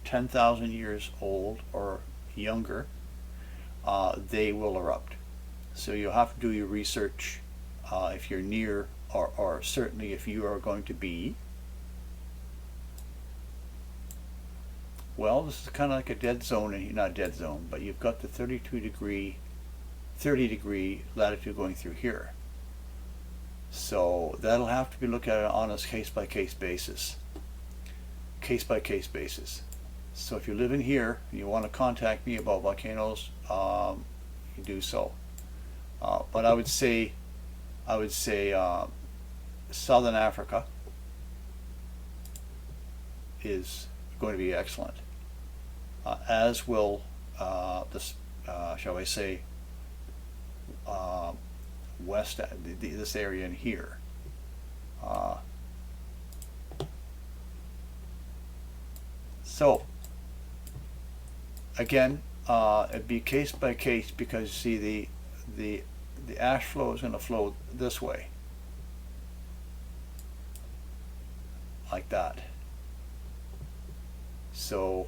10,000 years old or younger, they will erupt. So you'll have to do your research if you're near, or certainly if you are going to be. Well, this is kind of like a dead zone, and not a dead zone, but you've got the 30 degree latitude going through here. So that'll have to be looked at on a case-by-case basis. Case-by-case basis. So if you live in here and you want to contact me about volcanoes, you do so. But I would say Southern Africa is going to be excellent, as will this, shall I say, west, this area in here. So again, it'd be case by case, because you see the ash flow is going to flow this way, like that. So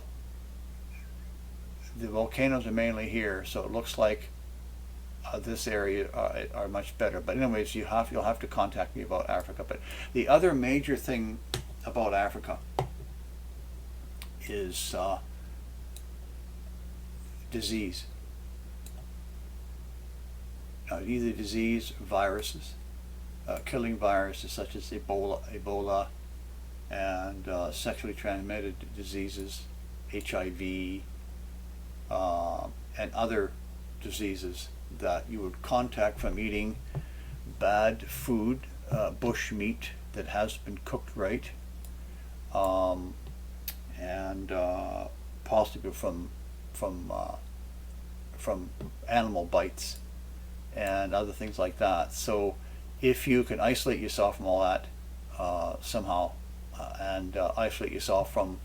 the volcanoes are mainly here, so it looks like this area are much better. But anyways, you'll have to contact me about Africa. But the other major thing about Africa is disease. Either disease, viruses, killing viruses such as Ebola, and sexually transmitted diseases, HIV, and other diseases that you would contact from eating bad food, bush meat that has been cooked right, and possibly from animal bites and other things like that. So if you can isolate yourself from all that somehow, and isolate yourself from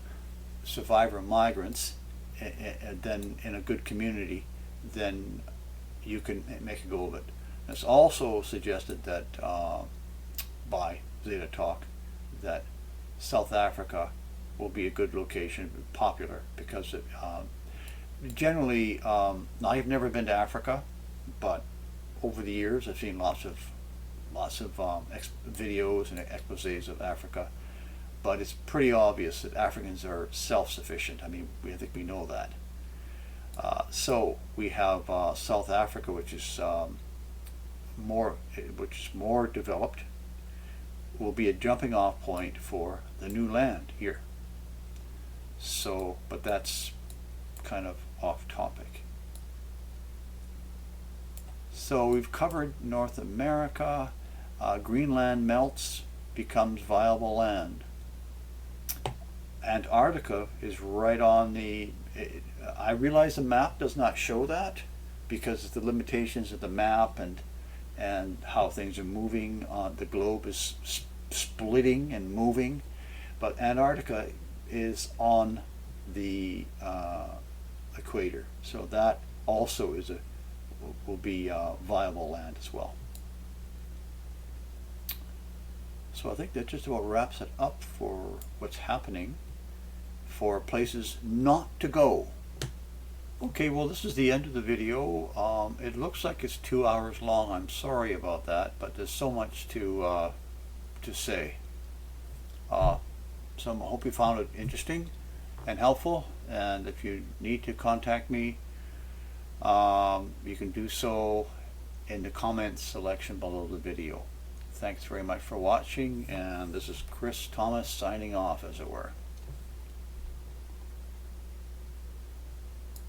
survivor migrants, and then in a good community, then you can make a go of it. And it's also suggested that by Zeta Talk that South Africa will be a good location, popular, because it, generally, I've never been to Africa, but over the years I've seen lots of videos and exposés of Africa. But it's pretty obvious that Africans are self-sufficient. I mean, I think we know that. So we have South Africa, which is more developed, will be a jumping-off point for the new land here. So, but that's kind of off topic. So we've covered North America. Greenland melts, becomes viable land. Antarctica is right on the, I realize the map does not show that because of the limitations of the map and how things are moving. The globe is splitting and moving, but Antarctica is on the equator, so that also is will be viable land as well. So I think that just about wraps it up for what's happening for places not to go. Okay, well, this is the end of the video. It looks like it's 2 hours long. I'm sorry about that, but there's so much to say. So I hope you found it interesting and helpful, and if you need to contact me, you can do so in the comments section below the video. Thanks very much for watching, and this is Chris Thomas signing off, as it were.